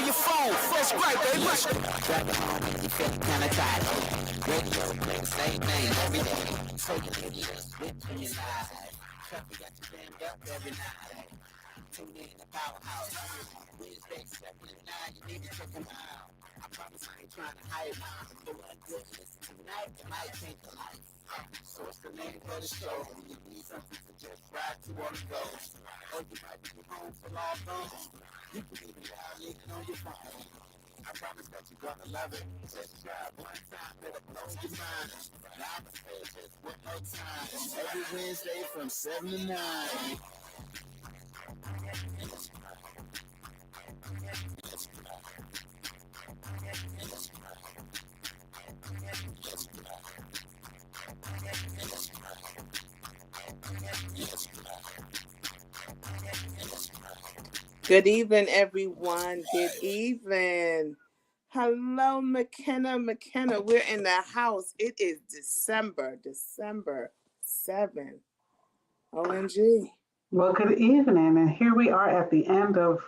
your phone. Fresh Gripe, baby. Drive it home and you feel kind of tired. Radio play the same thing every day. So you can just whip in your life. Traffic got you jammed up every night. Tune in the powerhouse. Wednesday, 7 to 9, you need to check them out. I promise I ain't trying to hide. The one good listen tonight, it might change your life. So it's the name of the show. You need something to just ride to on the go. Or you might be home for long gone. You can even dial in on your phone. I promise that you're gonna love it. Just try one time, it'll blow your mind. Now I'ma say it just one more time. Every Wednesday from 7 to 9. Good evening, everyone. Good evening. Hello, Mckenna. We're in the house. It is December 7th. OMG. Well, good evening. And here we are at the end of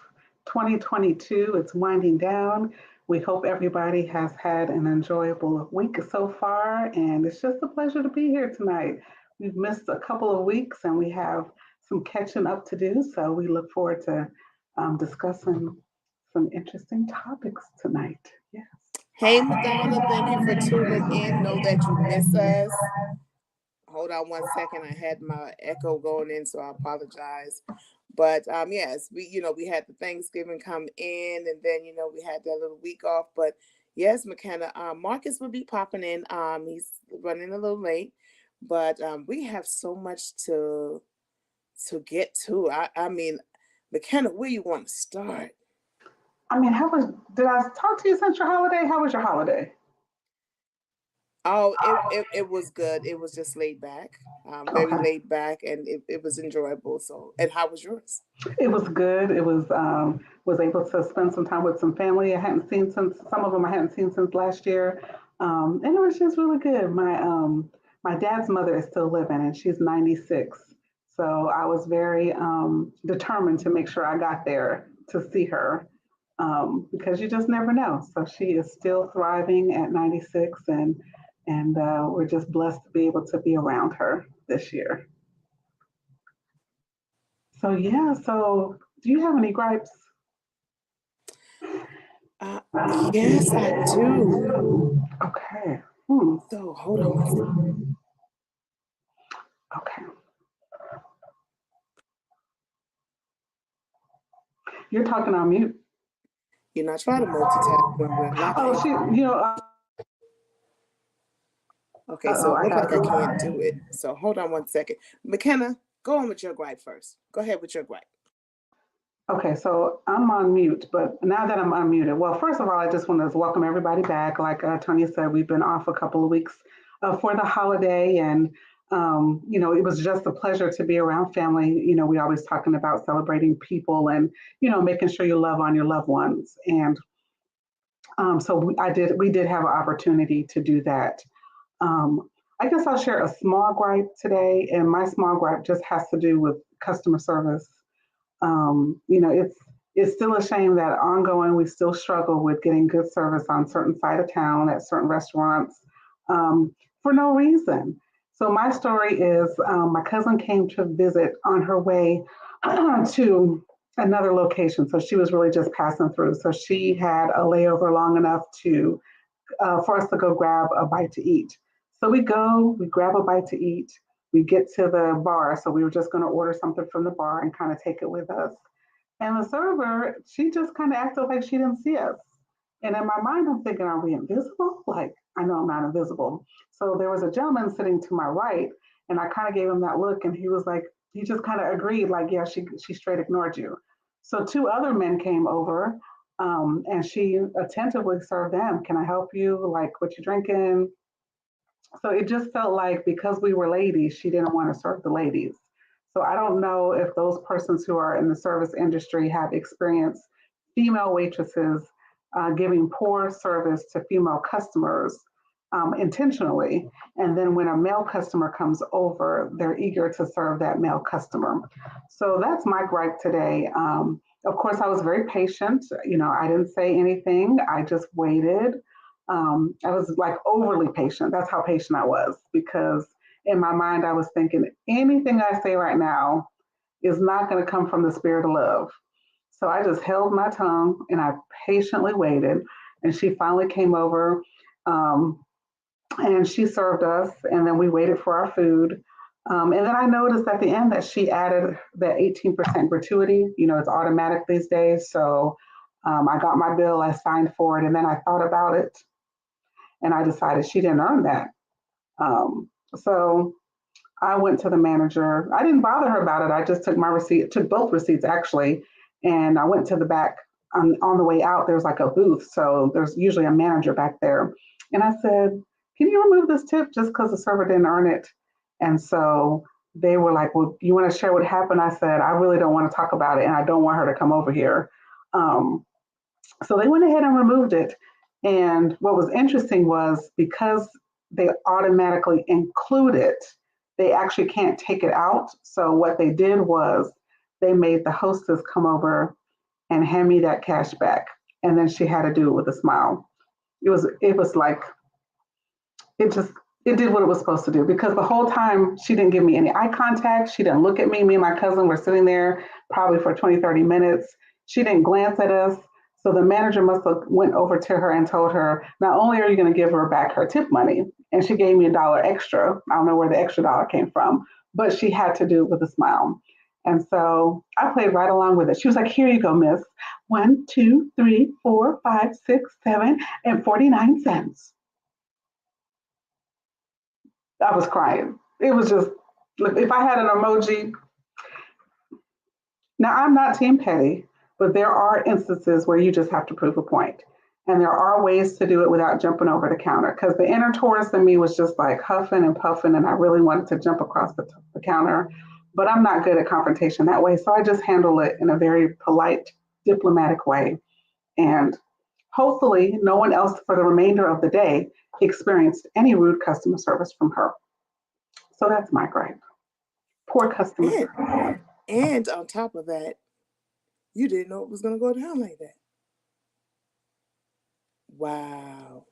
2022. It's winding down. We hope everybody has had an enjoyable week so far. And it's just a pleasure to be here tonight. We've missed a couple of weeks and we have some catching up to do. So we look forward to discussing some interesting topics tonight. Yes. Hey, Madonna, thank you for tuning in. Know that you miss us. Hold on one second. I had my echo going in, so I apologize. But yes, we had the Thanksgiving come in, and then we had that little week off. But yes, Mckenna, Marcus will be popping in. He's running a little late, but we have so much to get to. I mean, Mckenna, where you want to start? I mean, did I talk to you since your holiday? How was your holiday? Oh, it was good. It was just laid back, very laid back, and it was enjoyable. So, and how was yours? It was good. It was able to spend some time with some family I hadn't seen since some of them I hadn't seen since last year, and it was just really good. My dad's mother is still living, and she's 96. So I was very determined to make sure I got there to see her because you just never know. So she is still thriving at 96, and we're just blessed to be able to be around her this year. So yeah, so do you have any gripes? Yes, I do. Okay. So hold on one second. Okay. You're talking on mute. You're not trying to multitask when we're live. Oh, Okay, so it looks like I can't do it. So hold on one second. Mckenna, go on with your gripe first. Go ahead with your gripe. Okay, so I'm on mute, but now that I'm unmuted, well, first of all, I just want to welcome everybody back. Like Tonia said, we've been off a couple of weeks for the holiday, and it was just a pleasure to be around family. We always talking about celebrating people and making sure you love on your loved ones, and so we did have an opportunity to do that. I guess I'll share a small gripe today, and my small gripe just has to do with customer service. It's still a shame that ongoing we still struggle with getting good service on certain side of town at certain restaurants for no reason. So my story is my cousin came to visit on her way to another location. So she was really just passing through. So she had a layover long enough for us to go grab a bite to eat. So we grab a bite to eat. We get to the bar, so we were just going to order something from the bar and kind of take it with us. And the server, she just kind of acted like she didn't see us. And in my mind, I'm thinking, are we invisible? Like, I know I'm not invisible. So there was a gentleman sitting to my right, and I kind of gave him that look, and he was like, he just kind of agreed, like, yeah, she straight ignored you. So two other men came over, and she attentively served them. Can I help you? Like, what you drinking? So it just felt like because we were ladies, she didn't want to serve the ladies. So I don't know if those persons who are in the service industry have experienced female waitresses giving poor service to female customers intentionally. And then when a male customer comes over, they're eager to serve that male customer. So that's my gripe today. Of course, I was very patient. I didn't say anything. I just waited. I was like overly patient. That's how patient I was, because in my mind, I was thinking anything I say right now is not going to come from the spirit of love. So I just held my tongue and I patiently waited. And she finally came over. And she served us, and then we waited for our food. And then I noticed at the end that she added that 18% gratuity. It's automatic these days. So I got my bill, I signed for it, and then I thought about it, and I decided she didn't earn that. So I went to the manager. I didn't bother her about it. I just took my receipt, took both receipts actually, and I went to the back. On the way out, there's like a booth. So there's usually a manager back there. And I said, can you remove this tip just because the server didn't earn it? And so they were like, well, you want to share what happened? I said, I really don't want to talk about it, and I don't want her to come over here. So they went ahead and removed it. And what was interesting was because they automatically include it, they actually can't take it out. So what they did was they made the hostess come over and hand me that cash back. And then she had to do it with a smile. It was like, it did what it was supposed to do, because the whole time she didn't give me any eye contact. She didn't look at me. Me and my cousin were sitting there probably for 20, 30 minutes. She didn't glance at us. So the manager must have went over to her and told her, not only are you going to give her back her tip money, and she gave me $1 extra. I don't know where the extra dollar came from, but she had to do it with a smile. And so I played right along with it. She was like, here you go, miss. 1, 2, 3, 4, 5, 6, 7, and 49 cents. I was crying. It was just, look, if I had an emoji. Now, I'm not Team Petty, but there are instances where you just have to prove a point. And there are ways to do it without jumping over the counter, because the inner tourist in me was just like huffing and puffing, and I really wanted to jump across the counter. But I'm not good at confrontation that way. So I just handle it in a very polite, diplomatic way. And hopefully, no one else for the remainder of the day experienced any rude customer service from her. So that's my gripe. Poor customer service. And on top of that, you didn't know it was going to go down like that. Wow.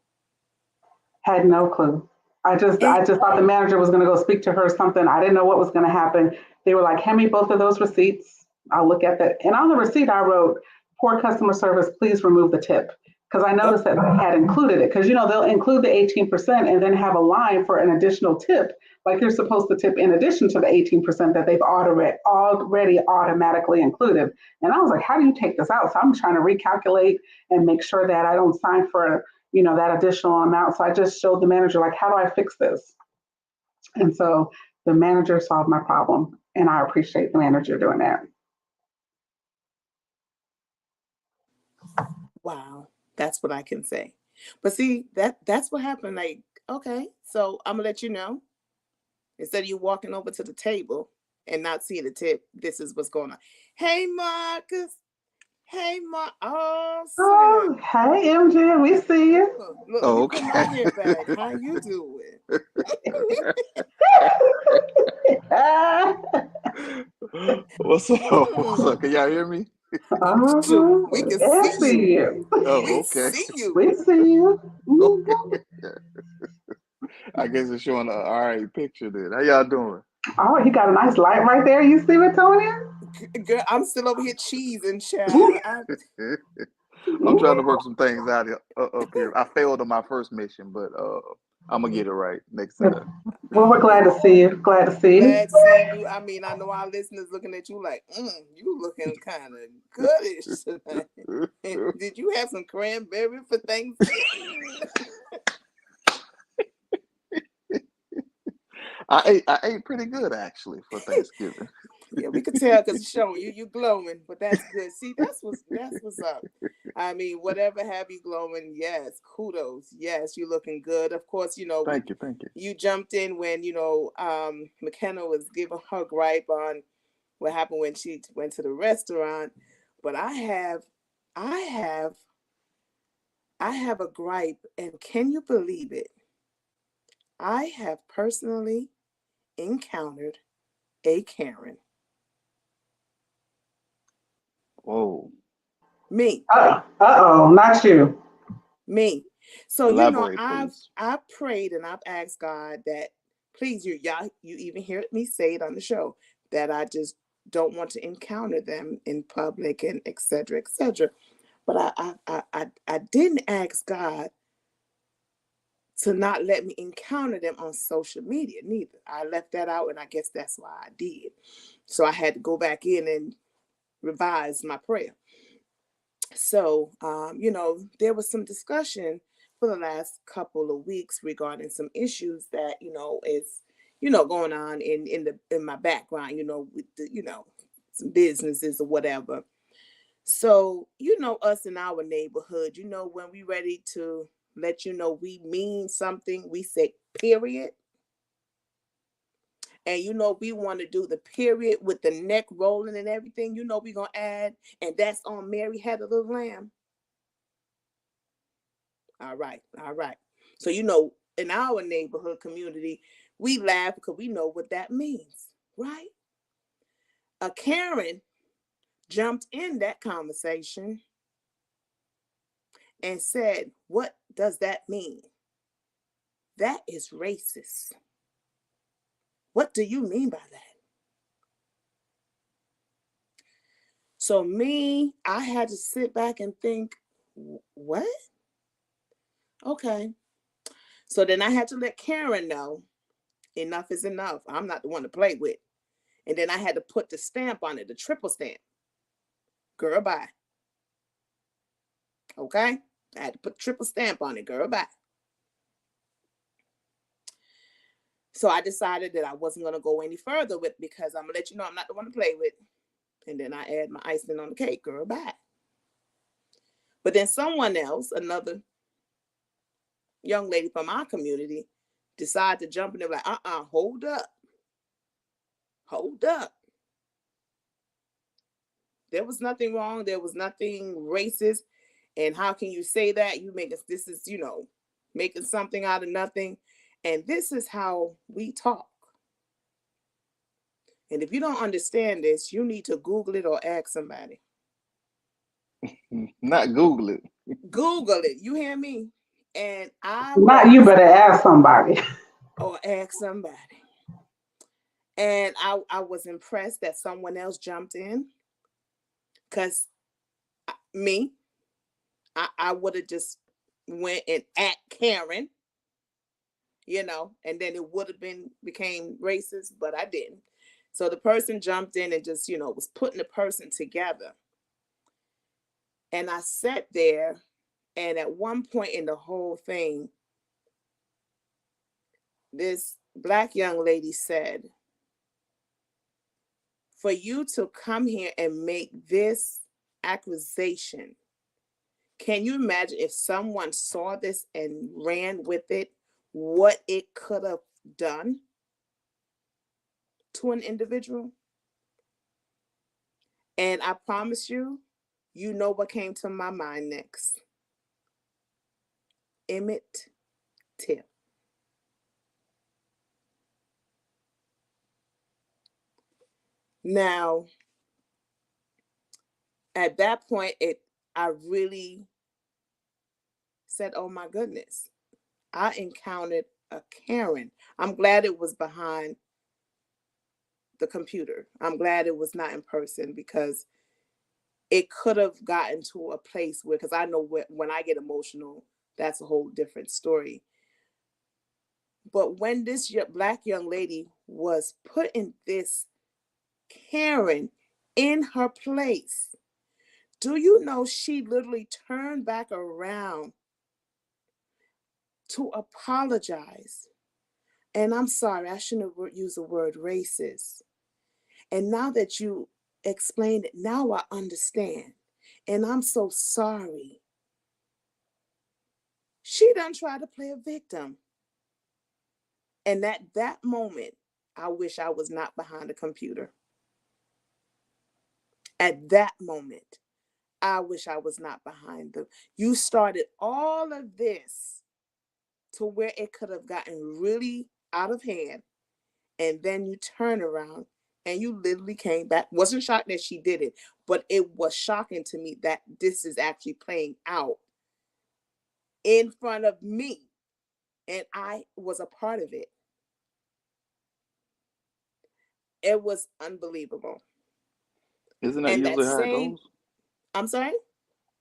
Had no clue. I just thought the manager was going to go speak to her or something. I didn't know what was going to happen. They were like, hand me both of those receipts. I'll look at that. And on the receipt, I wrote, poor customer service, please remove the tip. Because I noticed that they had included it. Because, they'll include the 18% and then have a line for an additional tip. Like you're supposed to tip in addition to the 18% that they've already automatically included. And I was like, how do you take this out? So I'm trying to recalculate and make sure that I don't sign for that additional amount. So I just showed the manager, like, how do I fix this? And so the manager solved my problem, and I appreciate the manager doing that. Wow, that's what I can say. But see, that's what happened. Like, okay, so I'm gonna let you know. Instead of you walking over to the table and not seeing the tip, this is what's going on. Hey, Marcus. Hey, Mark. Oh, hey, MJ, we see you. Look, you come right here back. How you doing? What's up? What's up? Can y'all hear me? We can see you. Oh, okay. See you. We see you. I guess it's showing an all right picture then. How y'all doing? Oh, you got a nice light right there. You see it, Tonia? Girl, I'm still over here cheesing, child. I'm trying to work some things out up here. I failed on my first mission, but I'm gonna get it right next time. Well, we're glad to see you. Glad to see you. Glad to see you. I mean, I know our listeners looking at you like, you looking kind of goodish tonight. Did you have some cranberry for Thanksgiving? I ate pretty good actually for Thanksgiving. Yeah, we could tell because it's showing you glowing, but that's good. See, that's what's up. I mean, whatever have you glowing, yes, kudos. Yes, you're looking good. Of course, Thank you. You jumped in when, Mckenna was giving her gripe on what happened when she went to the restaurant. But I have a gripe, and can you believe it? I have personally encountered a Karen. Whoa. Me. Uh-oh, not you. Me. So Elaborate, I've please. prayed and I've asked God that please you even hear me say it on the show that I just don't want to encounter them in public and etc. etc. But I didn't ask God to not let me encounter them on social media neither. I left that out and I guess that's why I did. So I had to go back in and revise my prayer. So, there was some discussion for the last couple of weeks regarding some issues that, is, going on in my background, with the, some businesses or whatever. So, us in our neighborhood, when we ready to let we mean something, we say period. And we want to do the period with the neck rolling and everything, we're gonna add, and that's on Mary Had a Little Lamb. All right, all right. So in our neighborhood community, we laugh because we know what that means, right? A Karen jumped in that conversation and said, "What does that mean? That is racist. What do you mean by that?" So I had to sit back and think, what? Okay. So then I had to let Karen know enough is enough. I'm not the one to play with. And then I had to put the stamp on it, the triple stamp. Girl, bye. Okay? I had to put triple stamp on it, girl, bye. So I decided that I wasn't going to go any further with because I'm going to let you know I'm not the one to play with. And then I add my icing on the cake, girl, bye. But then someone else, another young lady from our community, decided to jump in there like, hold up. Hold up. There was nothing wrong. There was nothing racist. And how can you say that? This is, making something out of nothing. And this is how we talk. And if you don't understand this, you need to Google it or ask somebody. Not Google it. Google it. You hear me? And Not you, but ask somebody. Or ask somebody. And I was impressed that someone else jumped in. Because I would have just went and at Karen, and then it would have became racist, but I didn't. So the person jumped in and just, was putting the person together. And I sat there, and at one point in the whole thing, this Black young lady said, for you to come here and make this accusation, can you imagine if someone saw this and ran with it, what it could have done to an individual? And I promise you, you know what came to my mind next. Emmett Till. Now, at that point, I really said, oh my goodness, I encountered a Karen. I'm glad it was behind the computer. I'm glad it was not in person because it could have gotten to a place where, because I know when I get emotional, that's a whole different story. But when this Black young lady was putting this Karen in her place, do you know she literally turned back around to apologize? And I'm sorry, I shouldn't have used the word racist. And now that you explained it, now I understand. And I'm so sorry. She done tried to play a victim. And at that moment, I wish I was not behind a computer. At that moment, I wish I was not behind them. You started all of this to where it could have gotten really out of hand. And then you turn around and you literally came back. Wasn't shocked that she did it, but it was shocking to me that this is actually playing out in front of me. And I was a part of it. It was unbelievable. Isn't that And that usually how it same, goes? I'm sorry,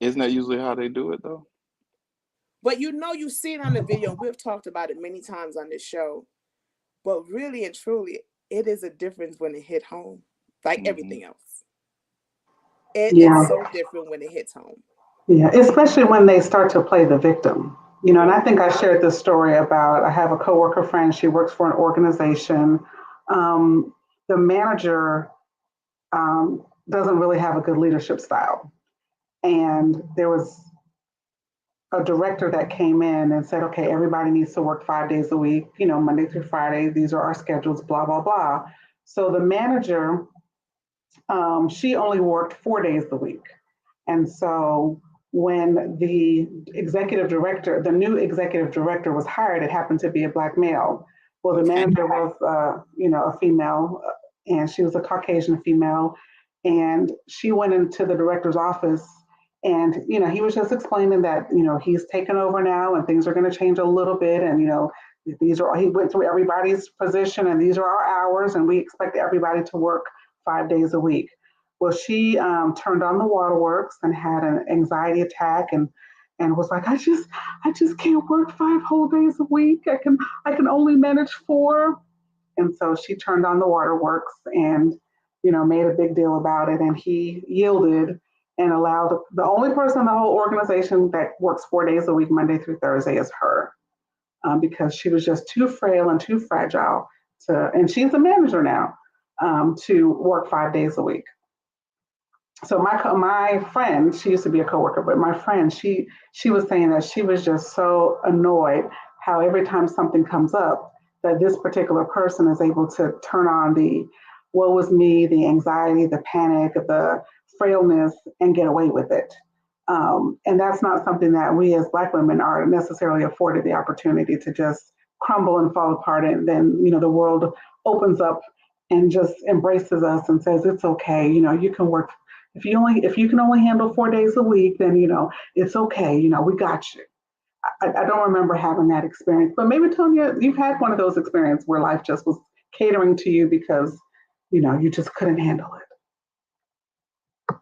Isn't that usually how they do it though? but you see it on the video. And we've talked about it many times on this show. But really and truly, it is a difference when it hit home, like Hmm. everything else. It's Yeah. so different when it hits home. Yeah, especially when they start to play the victim. And I think I shared this story about I have a coworker friend. She works for an organization. Um, the manager doesn't really have a good leadership style, and there was a director that came in and said, "Okay, everybody needs to work 5 days a week. Monday through Friday. These are our schedules. Blah blah blah." So the manager, she only worked 4 days a week. And so when the new executive director was hired, it happened to be a black male. Well, the Okay. manager was, a female, and she was a Caucasian female. And she went into the director's office, and he was just explaining that he's taken over now, and things are going to change a little bit, and he went through everybody's position, and these are our hours, and we expect everybody to work 5 days a week. Well, she turned on the waterworks and had an anxiety attack, and was like, I just can't work 5 whole days a week. I can only manage 4. And so she turned on the waterworks and made a big deal about it. And he yielded and allowed the only person in the whole organization that works 4 days a week, Monday through Thursday, is her, because she was just too frail and too fragile and she's a manager now, to work 5 days a week. So my friend, she used to be a coworker, but my friend, she was saying that she was just so annoyed how every time something comes up, that this particular person is able to turn on the woe was me, the anxiety, the panic, the frailness, and get away with it. And that's not something that we as Black women are necessarily afforded the opportunity to just crumble and fall apart, and then the world opens up and just embraces us and says it's okay. You can work if you can only handle 4 days a week, then it's okay. We got you. I don't remember having that experience, but maybe Tonia, you've had one of those experiences where life just was catering to you because you just couldn't handle it.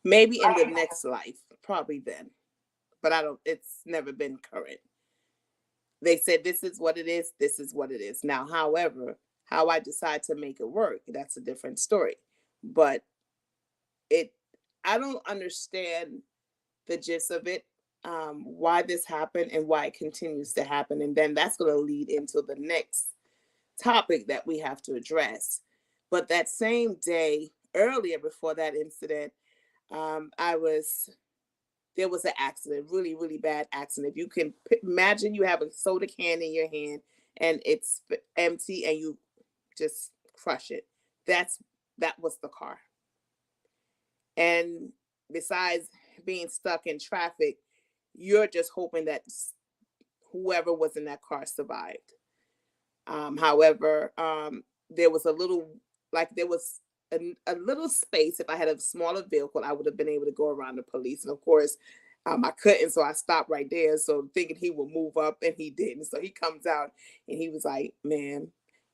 Maybe in the next life, probably then. But it's never been current. They said this is what it is, this is what it is. Now, however, how I decide to make it work, that's a different story. But I don't understand the gist of it, why this happened and why it continues to happen. And then that's going to lead into the next topic that we have to address. But that same day, earlier before that incident, there was an accident, really, really bad accident. If you can imagine, you have a soda can in your hand and it's empty and you just crush it. That was the car. And besides being stuck in traffic, you're just hoping that whoever was in that car survived. However, there was a little space. If I had a smaller vehicle, I would have been able to go around the police. And of course, I couldn't, so I stopped right there. So thinking he would move up, and he didn't. So he comes out and he was like, "Man,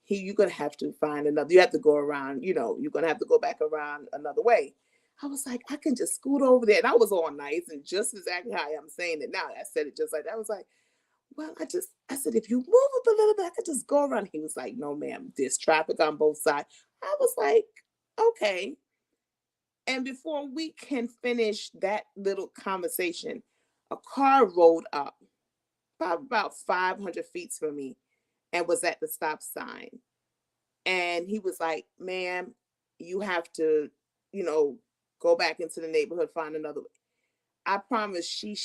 you're gonna have to find another. You have to go around. You're gonna have to go back around another way." I was like, I can just scoot over there, and I was all nice and just exactly how I'm saying it now. I said it just like that. I was like, well, I said, if you move up a little bit, I could just go around. He was like, no, ma'am, there's traffic on both sides. I was like, okay. And before we can finish that little conversation, a car rolled up about 500 feet from me and was at the stop sign. And he was like, ma'am, you have to, go back into the neighborhood, find another way. I promise she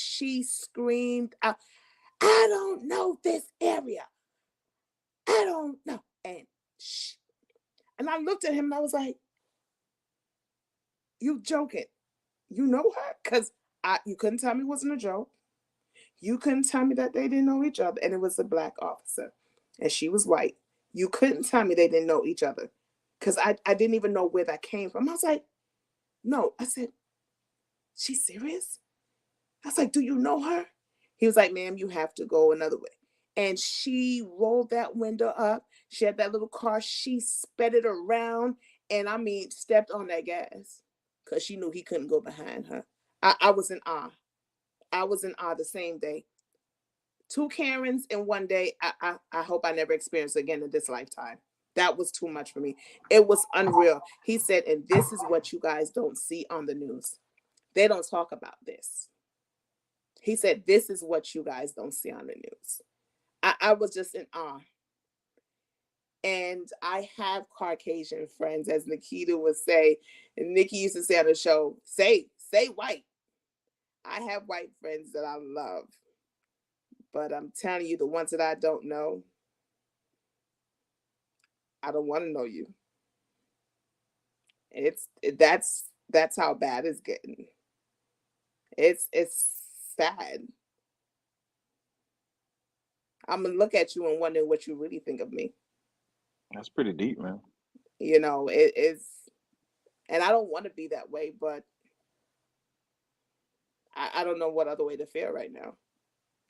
screamed out, I don't know this area. I don't know. And I looked at him and I was like, you joking. You know her? Because you couldn't tell me it wasn't a joke. You couldn't tell me that they didn't know each other. And it was a black officer and she was white. You couldn't tell me they didn't know each other. Because I didn't even know where that came from. I was like, no. I said, she's serious? I was like, do you know her? He was like, ma'am, you have to go another way. And she rolled that window up. She had that little car. She sped it around and I mean, stepped on that gas because she knew he couldn't go behind her. I was in awe. I was in awe the same day. 2 Karens in one day. I hope I never experience it again in this lifetime. That was too much for me. It was unreal. He said, and this is what you guys don't see on the news. They don't talk about this. He said, this is what you guys don't see on the news. I was just in awe. And I have Caucasian friends, as Nikita would say, and Nikki used to say on the show, say white. I have white friends that I love. But I'm telling you, the ones that I don't know, I don't want to know you. That's how bad it's getting. It's sad. I'm gonna look at you and wonder what you really think of me. That's pretty deep, man. You know, it is, and I don't want to be that way, but I don't know what other way to feel right now.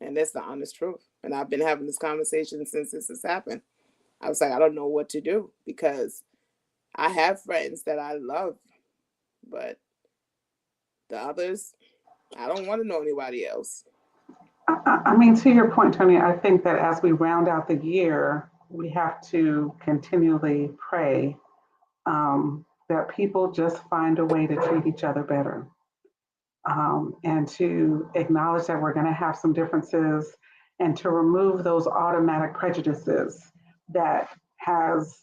And that's the honest truth. And I've been having this conversation since this has happened. I was like, I don't know what to do because I have friends that I love, but the others, I don't want to know anybody else. I mean, to your point, Tonia, I think that as we round out the year, we have to continually pray that people just find a way to treat each other better. And to acknowledge that we're going to have some differences and to remove those automatic prejudices that has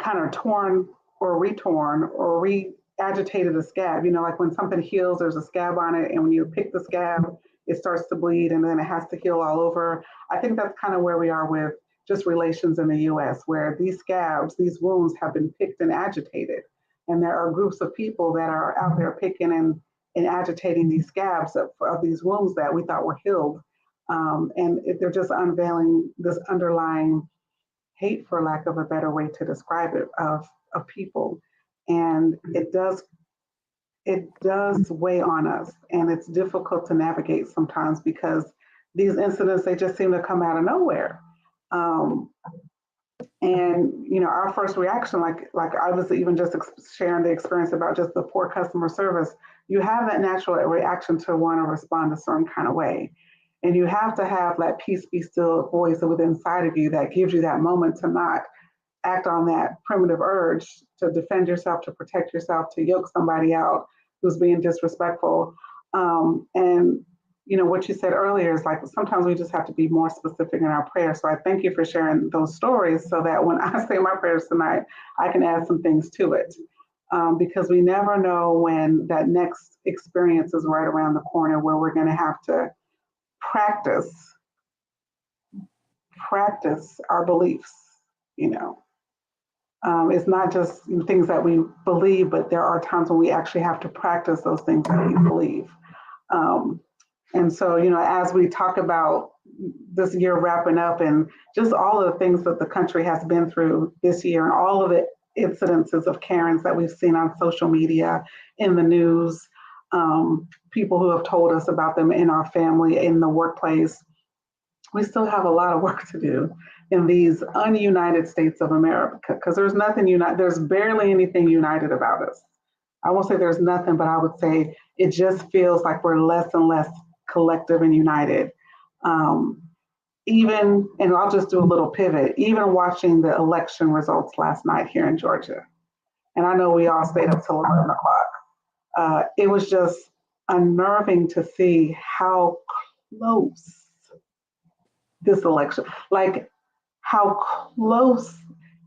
kind of torn or retorn or re-agitated a scab. You know, like when something heals, there's a scab on it, and when you pick the scab, it starts to bleed and then it has to heal all over. I think that's kind of where we are with just relations in the US, where these scabs, these wounds have been picked and agitated. And there are groups of people that are out there picking and agitating these scabs of these wounds that we thought were healed. And they're just unveiling this underlying hate, for lack of a better way to describe it, of people. And it does weigh on us, and it's difficult to navigate sometimes because these incidents, they just seem to come out of nowhere. And you know, our first reaction, like I was even just sharing the experience about just the poor customer service, you have that natural reaction to want to respond a certain kind of way. And you have to have that peace be still voice within inside of you that gives you that moment to not act on that primitive urge to defend yourself, to protect yourself, to yoke somebody out who's being disrespectful. And you know, what you said earlier is like, sometimes we just have to be more specific in our prayers. So I thank you for sharing those stories so that when I say my prayers tonight, I can add some things to it. Because we never know when that next experience is right around the corner where we're going to have to practice our beliefs, you know. It's not just things that we believe, but there are times when we actually have to practice those things that we believe. And so, you know, as we talk about this year wrapping up and just all of the things that the country has been through this year and all of the incidences of Karens that we've seen on social media, in the news, people who have told us about them in our family, in the workplace, we still have a lot of work to do in these ununited states of America, because there's nothing there's barely anything united about us. I won't say there's nothing, but I would say it just feels like we're less and less collective and united. Even, and I'll just do a little pivot, even watching the election results last night here in Georgia. And I know we all stayed up till 11 o'clock. It was just unnerving to see how close this election, like how close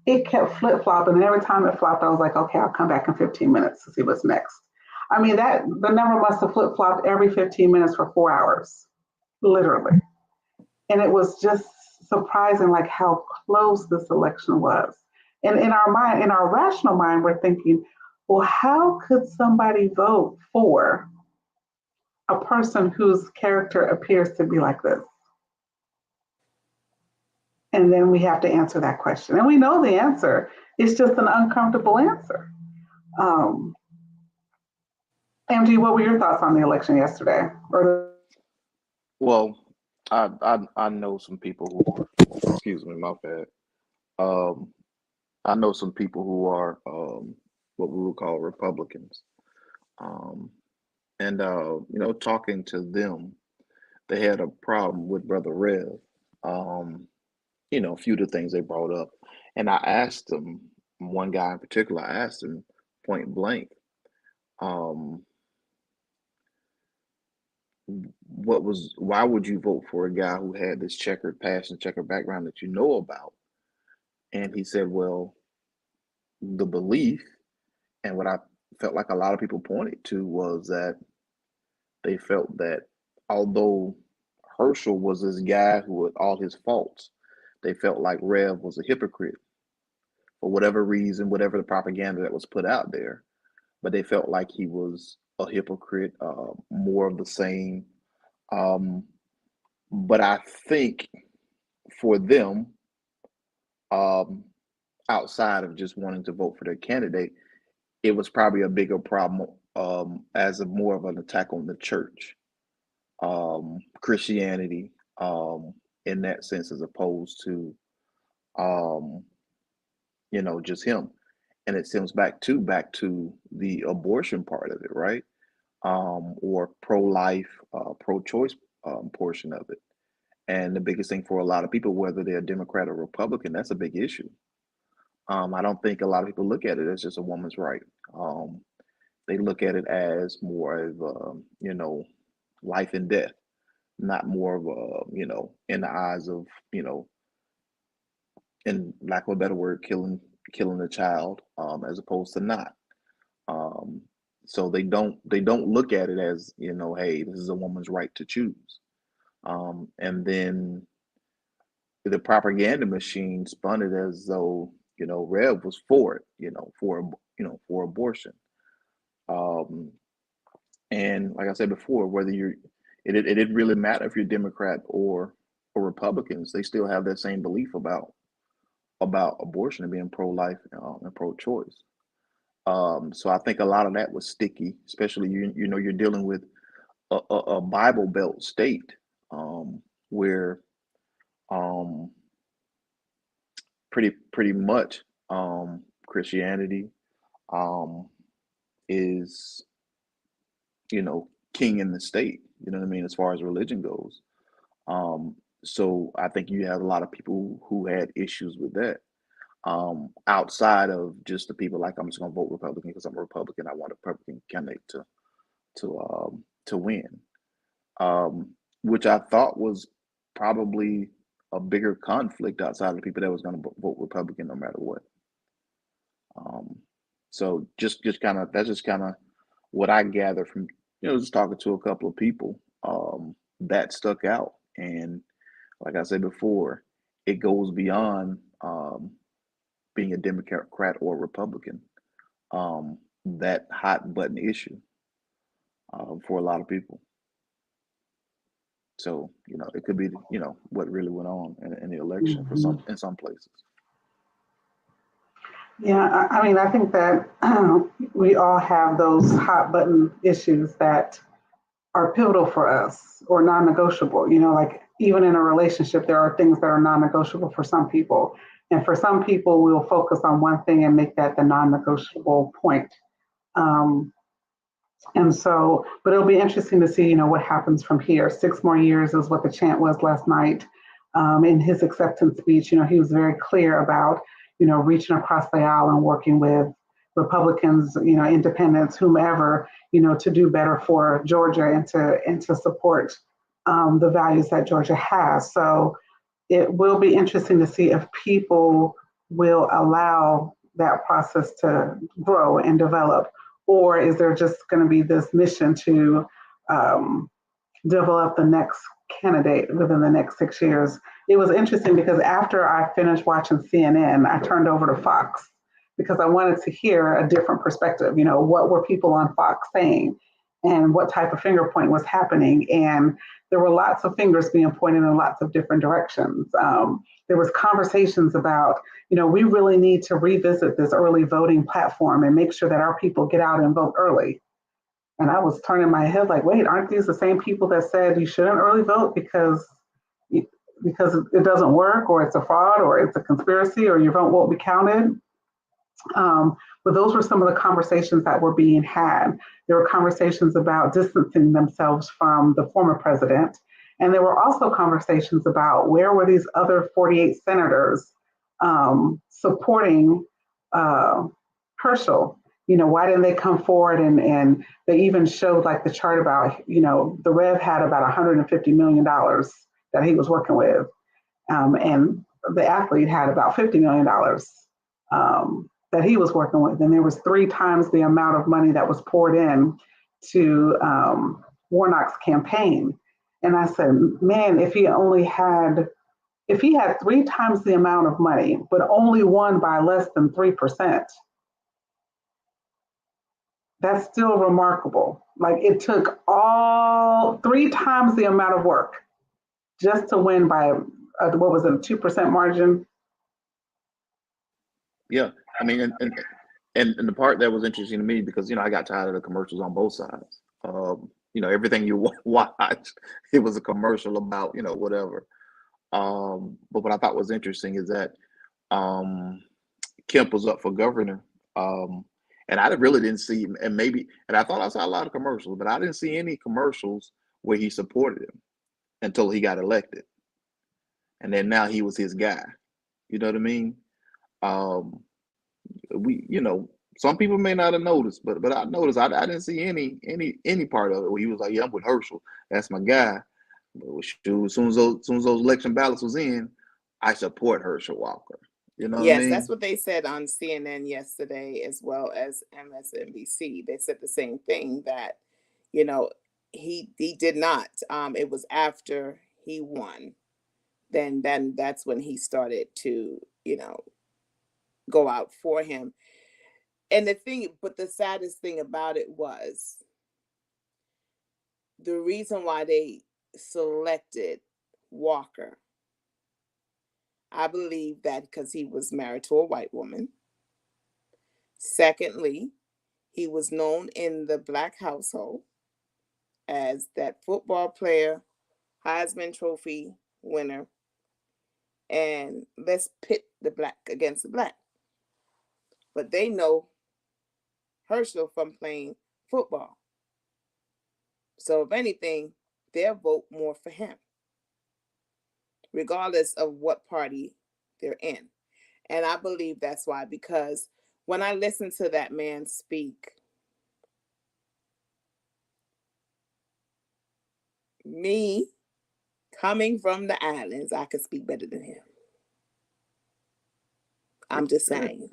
it kept flip-flopping. And every time it flopped, I was like, okay, I'll come back in 15 minutes to see what's next. I mean, the number must have flip-flopped every 15 minutes for 4 hours, literally. And it was just surprising, like how close this election was. And in our mind, in our rational mind, we're thinking, well, how could somebody vote for a person whose character appears to be like this? And then we have to answer that question. And we know the answer. It's just an uncomfortable answer. MG, what were your thoughts on the election yesterday? Well, I know some people who, excuse me, my bad. I know some people who are what we would call Republicans. Um, and talking to them, they had a problem with Brother Rev. A few of the things they brought up. And I asked them, one guy in particular, I asked him point blank, um, why would you vote for a guy who had this checkered past and checkered background that you know about? And he said, well, the belief, and what I felt like a lot of people pointed to was that they felt that although Herschel was this guy who had all his faults, they felt like Rev was a hypocrite for whatever reason, whatever the propaganda that was put out there. But they felt like he was a hypocrite, more of the same. But I think for them, outside of just wanting to vote for their candidate, it was probably a bigger problem as a more of an attack on the church, Christianity, in that sense, as opposed to, just him. And it stems back to the abortion part of it, right? Or pro-life, pro-choice portion of it. And the biggest thing for a lot of people, whether they're Democrat or Republican, that's a big issue. I don't think a lot of people look at it as just a woman's right. They look at it as more of, life and death, not more of a, in the eyes of, in lack of a better word, killing a child, as opposed to not. So they don't look at it as, hey, this is a woman's right to choose. And then the propaganda machine spun it as though, Rev was for it, for abortion. And like I said before, whether it didn't really matter if you're Democrat or Republicans, they still have that same belief about abortion and being pro-life and pro-choice. So I think a lot of that was sticky, especially you're dealing with a Bible Belt state, where pretty much Christianity is, king in the state. You know what I mean, as far as religion goes. So I think you have a lot of people who had issues with that. Outside of just the people like, I'm just going to vote Republican because I'm a Republican. I want a Republican candidate to win, which I thought was probably a bigger conflict outside of the people that was going to vote Republican no matter what. So just kind of that's just kind of what I gathered from just talking to a couple of people that stuck out. And like I said before, it goes beyond being a Democrat or Republican, that hot button issue for a lot of people. So, it could be, what really went on in the election in some places. Yeah, I mean, I think that we all have those hot button issues that are pivotal for us or non-negotiable. Like even in a relationship, there are things that are non-negotiable for some people. And for some people, we'll focus on one thing and make that the non-negotiable point. And so, but it'll be interesting to see, what happens from here. 6 more years is what the chant was last night. In his acceptance speech, he was very clear about, reaching across the aisle and working with Republicans, independents, whomever, to do better for Georgia and to support the values that Georgia has. So it will be interesting to see if people will allow that process to grow and develop, or is there just going to be this mission to develop the next candidate within the next 6 years? It was interesting because after I finished watching CNN, I turned over to Fox because I wanted to hear a different perspective. What were people on Fox saying? and what type of finger point was happening. And there were lots of fingers being pointed in lots of different directions. There was conversations about, we really need to revisit this early voting platform and make sure that our people get out and vote early. And I was turning my head like, wait, aren't these the same people that said you shouldn't early vote because it doesn't work, or it's a fraud, or it's a conspiracy, or your vote won't be counted? But those were some of the conversations that were being had. There were conversations about distancing themselves from the former president. And there were also conversations about where were these other 48 senators supporting Herschel? Why didn't they come forward? And they even showed like the chart about, the Rev had about $150 million that he was working with. And the athlete had about $50 million that he was working with. And there was 3 times the amount of money that was poured in to Warnock's campaign. And I said, man, if he had 3 times the amount of money, but only won by less than 3%, that's still remarkable. Like, it took 3 times the amount of work just to win by, what was it, a 2% margin? Yeah. I mean, and the part that was interesting to me, because, I got tired of the commercials on both sides. Everything you watch, it was a commercial about, whatever. But what I thought was interesting is that Kemp was up for governor. And I really didn't see, and I thought I saw a lot of commercials, but I didn't see any commercials where he supported him until he got elected. And then now he was his guy. You know what I mean? Some people may not have noticed, but I noticed I didn't see any part of it where he was like, yeah, I'm with Herschel. That's my guy. But as soon as those election ballots was in, I support Herschel Walker. You know what I mean? That's what they said on CNN yesterday, as well as MSNBC. They said the same thing, that, he did not. It was after he won. Then that's when he started to, go out for him. And the saddest thing about it was the reason why they selected Walker. I believe that because he was married to a white woman. Secondly, he was known in the Black household as that football player, Heisman Trophy winner, and let's pit the Black against the Black. But they know Herschel from playing football. So if anything, they'll vote more for him, regardless of what party they're in. And I believe that's why, because when I listen to that man speak, me coming from the islands, I could speak better than him. I'm just saying.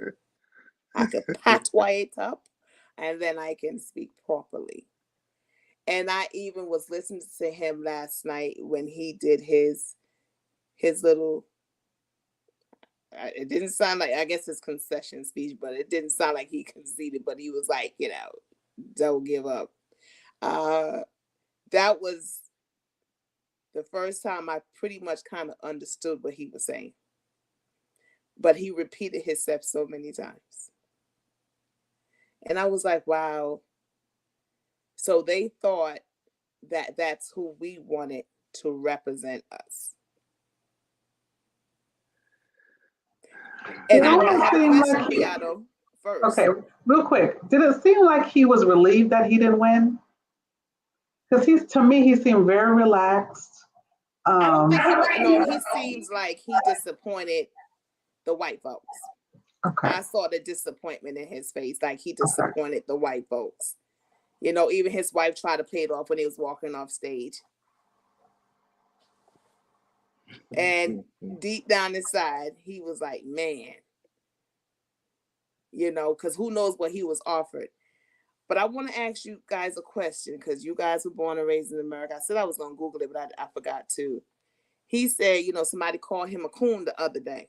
I could patois it up, and then I can speak properly. And I even was listening to him last night when he did his little, it didn't sound like, I guess, his concession speech, but it didn't sound like he conceded, but he was like, don't give up. That was the first time I pretty much kind of understood what he was saying. But he repeated himself so many times. And I was like, wow. So they thought that that's who we wanted to represent us. And I have a question for y'all first. Okay, real quick. Did it seem like he was relieved that he didn't win? Because to me, he seemed very relaxed. I don't think he was. No, he seems like he disappointed the white folks. Okay. I saw the disappointment in his face, like he disappointed the white folks. Even his wife tried to play it off when he was walking off stage. And deep down inside, he was like, man, because who knows what he was offered. But I want to ask you guys a question, because you guys were born and raised in America. I said I was going to Google it, but I forgot to. He said, somebody called him a coon the other day.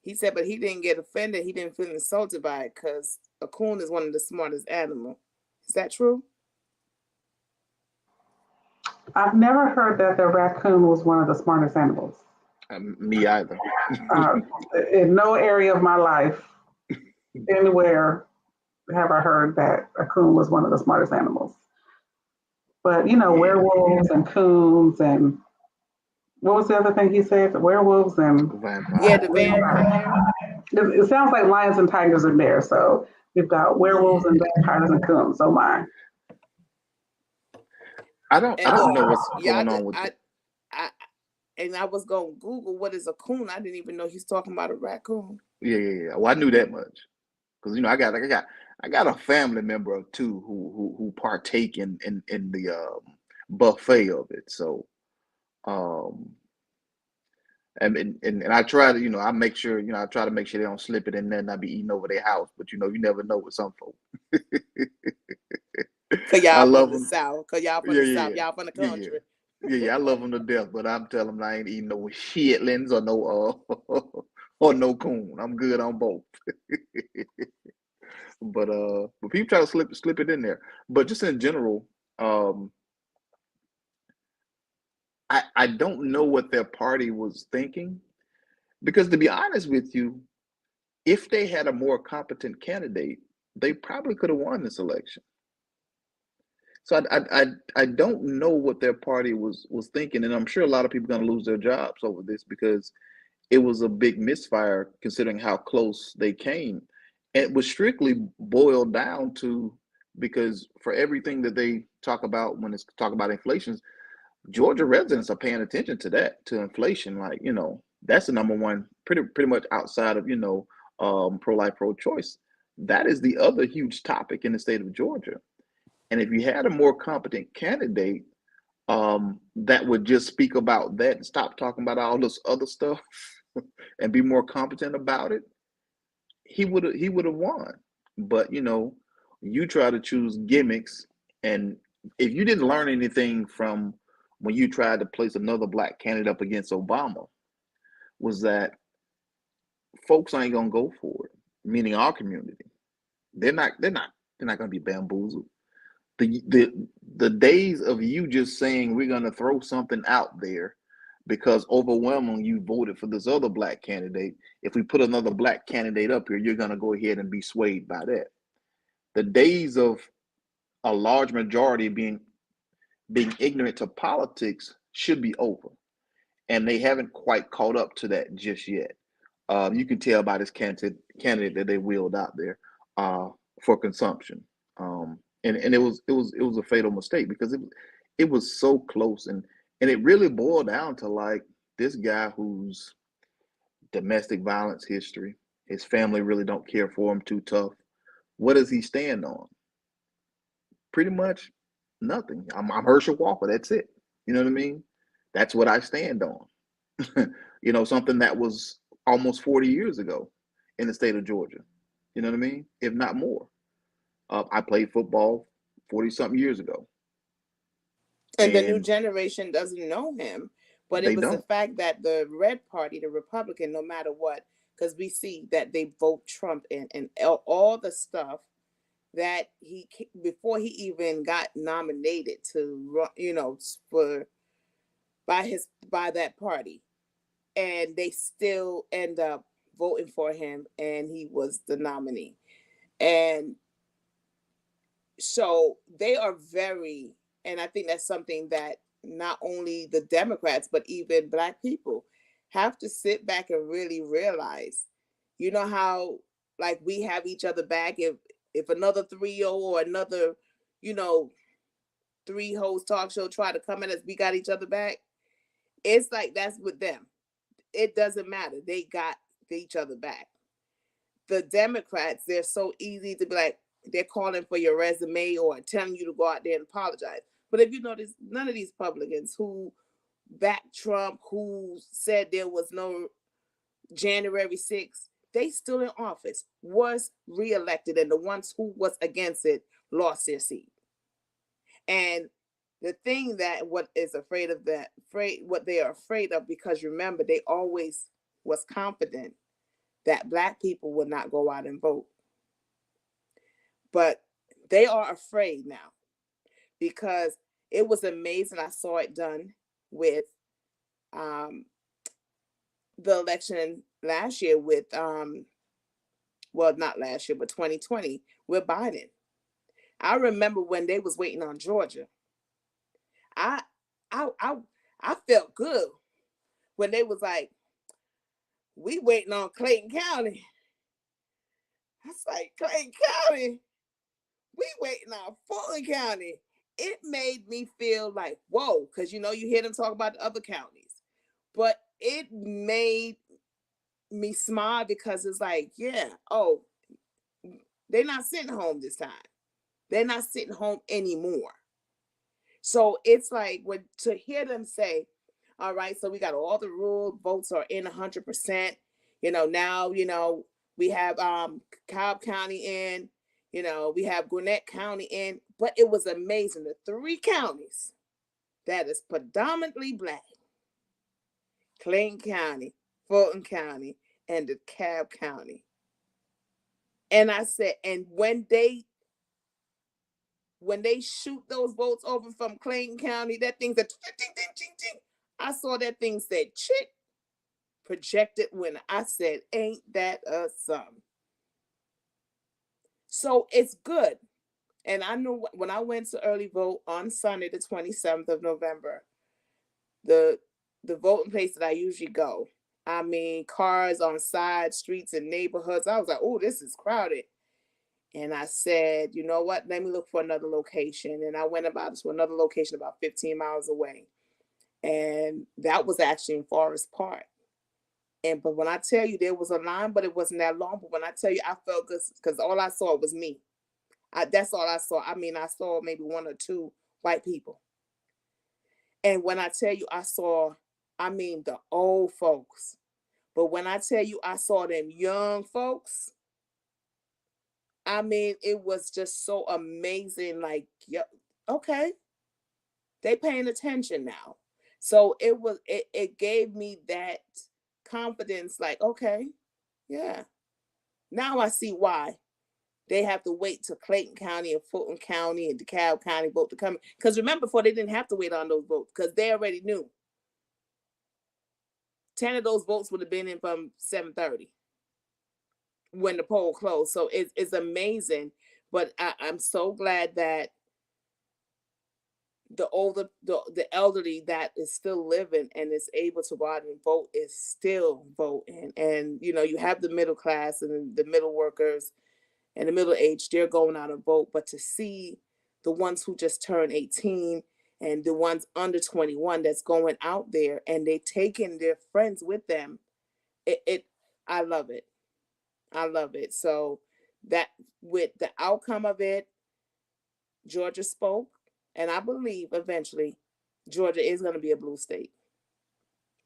He said, but he didn't get offended. He didn't feel insulted by it, because a coon is one of the smartest animals. Is that true? I've never heard that the raccoon was one of the smartest animals. Me either. Uh, in no area of my life, anywhere, have I heard that a coon was one of the smartest animals. But Yeah. werewolves and coons and what was the other thing he said? Werewolves and Yeah, the Vampires. vampire. it sounds like lions and tigers are there. So we've got werewolves and Yeah. vampires and coons. Oh my! I And don't look, know what's yeah, going on with I, and I was going to Google what is a coon. I didn't even know he's talking about a raccoon. yeah. Well, I knew that much because I got a family member or two who partake in the buffet of it. So um and I try to I make sure I try to make sure they don't slip it in there and not be eating over their house. But you never know with some folks. Cause I y'all love from the them. South. Cause y'all from Yeah, the yeah, South. yeah, Y'all from the yeah, yeah. country. Yeah, I love them to death, but I'm telling them I ain't eating no shitlins or no or no coon. I'm good on both. But people try to slip it in there. But just in general, um, I don't know what their party was thinking because to be honest with you, if they had a more competent candidate, they probably could have won this election. So I don't know what their party was thinking, and I'm sure a lot of people are going to lose their jobs over this because it was a big misfire considering how close they came. And it was strictly boiled down to because for everything that they talk about when it's talk about inflation, Georgia residents are paying attention to that, to inflation. Like, that's the number one, pretty much outside of, pro-life, pro-choice. That is the other huge topic in the state of Georgia. And if you had a more competent candidate that would just speak about that and stop talking about all this other stuff and be more competent about it, he would have won. But you try to choose gimmicks, and if you didn't learn anything from when you tried to place another black candidate up against Obama, was that folks ain't gonna go for it. Meaning our community, they're not gonna be bamboozled. The days of you just saying we're gonna throw something out there because overwhelmingly you voted for this other black candidate. If we put another black candidate up here, you're gonna go ahead and be swayed by that. The days of a large majority being ignorant to politics should be over, and they haven't quite caught up to that just yet. You can tell by this candidate that they wheeled out there uh, for consumption, and it was a fatal mistake because it was so close, and it really boiled down to like this guy whose domestic violence history, his family really don't care for him too tough. What does he stand on? Pretty much nothing. I'm Herschel Walker. That's it. You know what I mean? That's what I stand on. Something that was almost 40 years ago in the state of Georgia. You know what I mean? If not more. I played football 40 something years ago, And the new and generation doesn't know him. But it they was the don't. fact that the Red Party, the Republican, no matter what, because we see that they vote Trump in and all the stuff that he before he even got nominated to run, for by that party, and they still end up voting for him, and he was the nominee. And so they are very, and I think that's something that not only the Democrats but even black people have to sit back and really realize. You know how like we have each other back. If another 3-0 or another, you know three host talk show try to come at us, we got each other back. It's like that's with them. It doesn't matter. They got each other back. The Democrats, they're so easy to be like, they're calling for your resume or telling you to go out there and apologize. But if you notice, none of these Republicans who backed Trump, who said there was no January 6th, they still in office, was reelected, and the ones who was against it lost their seat. And the thing that what is what they are afraid of, because remember, they always was confident that black people would not go out and vote. But they are afraid now because it was amazing. I saw it done with the election last year with well, not last year, but 2020 with Biden. I remember when they was waiting on Georgia. I I I I felt good when they was like, we waiting on Clayton County. I was like, Clayton County, we waiting on Fulton County. It made me feel like, whoa, because you hear them talk about the other counties. But it made me smile because it's like, yeah, oh, they're not sitting home this time. They're not sitting home anymore. So it's like to hear them say, all right, so we got all the ruled votes are in 100%. Now, we have Cobb County in, we have Gwinnett County in, but it was amazing. The 3 counties that is predominantly Black, Clayton County, Fulton County, and DeKalb County. And I said, and when they shoot those votes over from Clayton County, that thing's a I saw that thing said chick projected winner. I said, ain't that a sum? So it's good. And I know when I went to early vote on Sunday, the 27th of November, the voting place that I usually go, I mean, cars on side streets and neighborhoods. I was like, oh, this is crowded. And I said, you know what? Let me look for another location. And I went about to another location about 15 miles away. And that was actually in Forest Park. But when I tell you there was a line, but it wasn't that long. But when I tell you I felt good because all I saw was me. That's all I saw. I mean, I saw maybe 1 or 2 white people. And when I tell you I saw, I mean, the old folks. But when I tell you I saw them young folks, I mean, it was just so amazing. Like, yeah, okay, they paying attention now. So it gave me that confidence. Like, okay, yeah, now I see why they have to wait till Clayton County and Fulton County and DeKalb County vote to come. Because remember, before they didn't have to wait on those votes because they already knew 10 of those votes would have been in from 7:30 when the poll closed. So it's amazing. But I'm so glad that the elderly that is still living and is able to go out and vote is still voting. And you have the middle class and the middle workers and the middle age, they're going out and vote. But to see the ones who just turned 18 and the ones under 21 that's going out there and they taking their friends with them, I love it. I love it. So that with the outcome of it, Georgia spoke, and I believe eventually Georgia is going to be a blue state.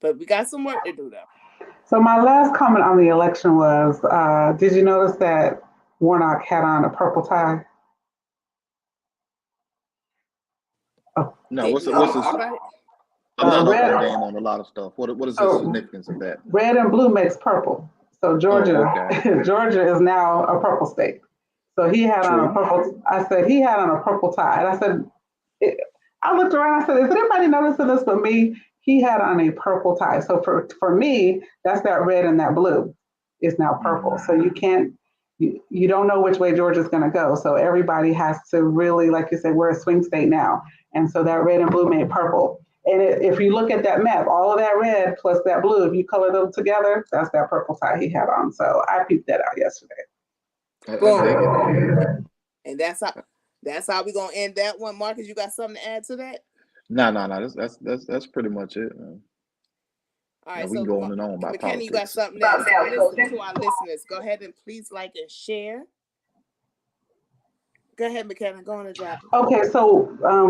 But we got some work to do though. So my last comment on the election was, did you notice that Warnock had on a purple tie? Oh. No, what's this? I'm not up on game on a lot of stuff. What is the significance of that? Red and blue makes purple. So Georgia, okay. Georgia is now a purple state. So he had on a purple. I said he had on a purple tie, and I said, I looked around. I said, is anybody noticing this but me? He had on a purple tie. So for me, that's that red and that blue is now purple. So you can't. You don't know which way Georgia's going to go. So everybody has to really, like you said, we're a swing state now. And so that red and blue made purple. And if you look at that map, all of that red plus that blue, if you color them together, that's that purple tie he had on. So I peeped that out yesterday. Boom. And that's how we're going to end that one. Marcus, you got something to add to that? No. That's pretty much it, man. All right, we can go on and on about Mckenna, politics. you got something else. So listen to our listeners. Go ahead and please like and share. Go ahead, Mckenna. Go on and drop it. Okay, so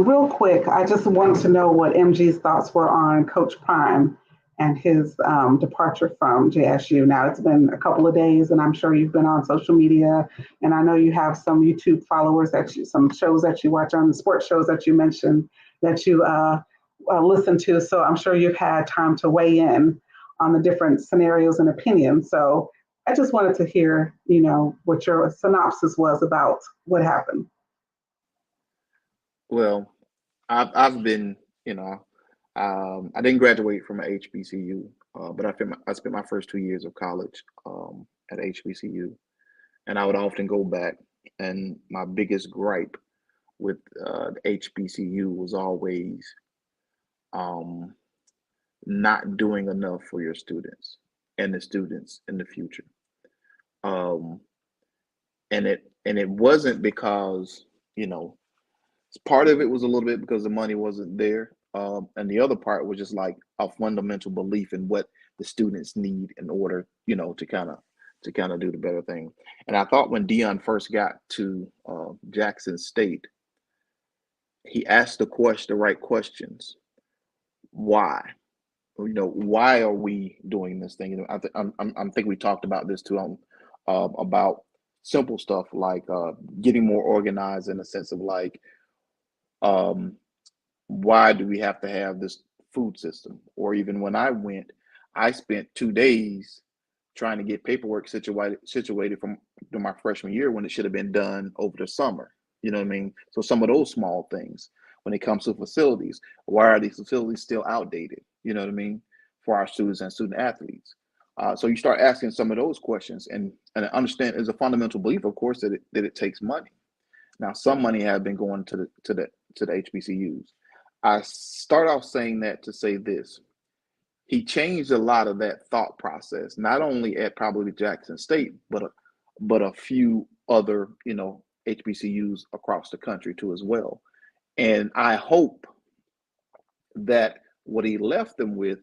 real quick, I just wanted to know what MG's thoughts were on Coach Prime and his departure from JSU. Now, it's been a couple of days, and I'm sure you've been on social media, and I know you have some YouTube followers some shows that you watch on the sports shows that you mentioned that you listen to. So I'm sure you've had time to weigh in on the different scenarios and opinions. So I just wanted to hear, what your synopsis was about what happened. Well, I've been, you know, I didn't graduate from a HBCU, but I spent my first 2 years of college at HBCU, and I would often go back. And my biggest gripe with the HBCU was always um, not doing enough for your students and the students in the future. Um, and it wasn't because, you know, part of it was a little bit because the money wasn't there, and the other part was just like a fundamental belief in what the students need in order, to kind of do the better thing. And I thought when Dion first got to Jackson State, he asked the right questions. Why? Why are we doing this thing? I'm think we talked about this too, about simple stuff like getting more organized in the sense of like, um, why do we have to have this food system? Or even when I went, I spent 2 days trying to get paperwork situated from my freshman year when it should have been done over the summer. You know what I mean? So some of those small things when it comes to facilities, why are these facilities still outdated? You know what I mean? For our students and student athletes. So you start asking some of those questions, and I understand is a fundamental belief, of course, that it takes money. Now, some money has been going to the HBCUs. I start off saying that to say this: he changed a lot of that thought process, not only at probably Jackson State, but a few other HBCUs across the country too as well. And I hope that what he left them with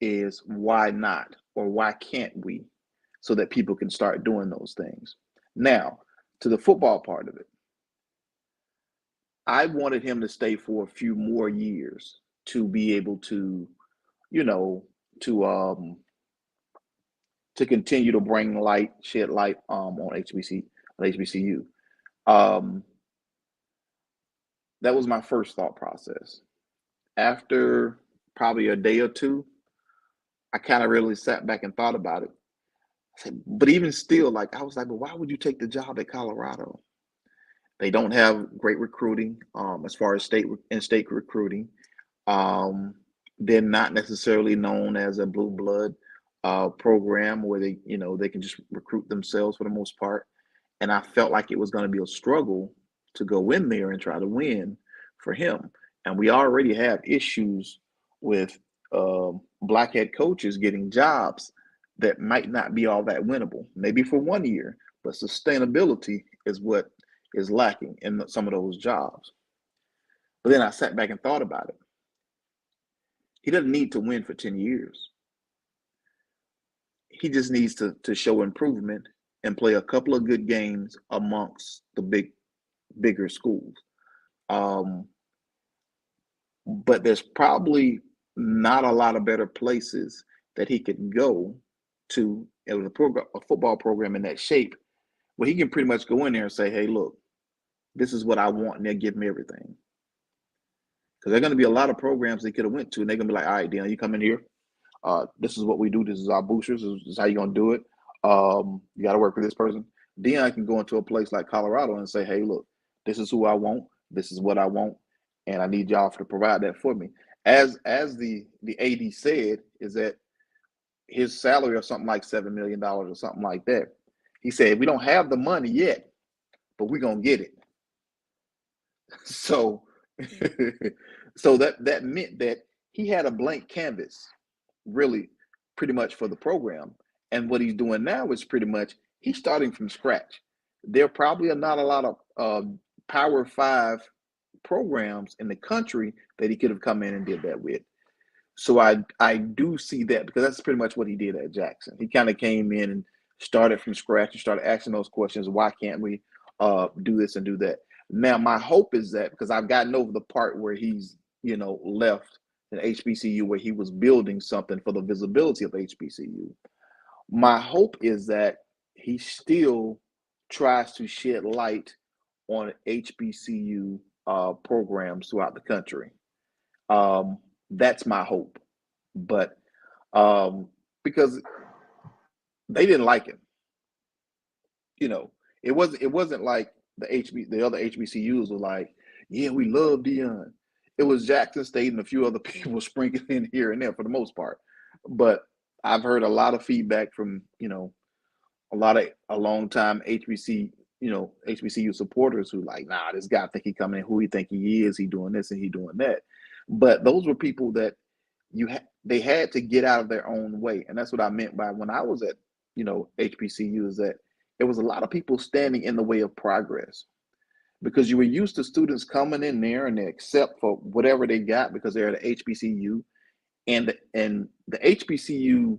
is why not or why can't we, so that people can start doing those things. Now, to the football part of it, I wanted him to stay for a few more years to be able to, you know, to continue to bring light, shed light on HBCU. Um, that was my first thought process. After probably a day or two, I kind of really sat back and thought about it. I said, but even still, like I was like, but why would you take the job at Colorado? They don't have great recruiting as far as state recruiting. Um, they're not necessarily known as a blue blood program where they can just recruit themselves for the most part. And I felt like it was going to be a struggle to go in there and try to win for him. And we already have issues with black head coaches getting jobs that might not be all that winnable, maybe for 1 year, but sustainability is what is lacking in some of those jobs. But then I sat back and thought about it. He doesn't need to win for 10 years. He just needs to show improvement and play a couple of good games amongst the bigger schools. Um, but there's probably not a lot of better places that he could go to with a football program in that shape, where he can pretty much go in there and say, hey, look, this is what I want, and they'll give me everything. Because there are going to be a lot of programs they could have went to, and they're going to be like, all right, Dion, you come in here. This is what we do. This is our boosters. This is how you're going to do it. You got to work with this person. Dion can go into a place like Colorado and say, hey, look, this is who I want. This is what I want. And I need y'all to provide that for me. As the AD said, is that his salary or something like $7 million or something like that. He said, we don't have the money yet, but we're going to get it. So, so that meant that he had a blank canvas, really, pretty much for the program. And what he's doing now is pretty much he's starting from scratch. There probably are not a lot of Power Five programs in the country that he could have come in and did that with. So I do see that, because that's pretty much what he did at Jackson. He kind of came in and started from scratch and started asking those questions. Why can't we do this and do that? Now, my hope is that, because I've gotten over the part where he's, left an HBCU where he was building something for the visibility of HBCU. My hope is that he still tries to shed light on HBCU programs throughout the country. That's my hope. But because they didn't like him, it wasn't like the other HBCUs were like, yeah, we love Deion. It was Jackson State and a few other people sprinkled in here and there for the most part. But I've heard a lot of feedback from, a long time HBCU supporters who like, nah, this guy think he coming in, who he think he is, he doing this and he doing that. But those were people that they had to get out of their own way. And that's what I meant by when I was at, HBCU, is that it was a lot of people standing in the way of progress because you were used to students coming in there and they accept for whatever they got because they're at the HBCU, and the HBCU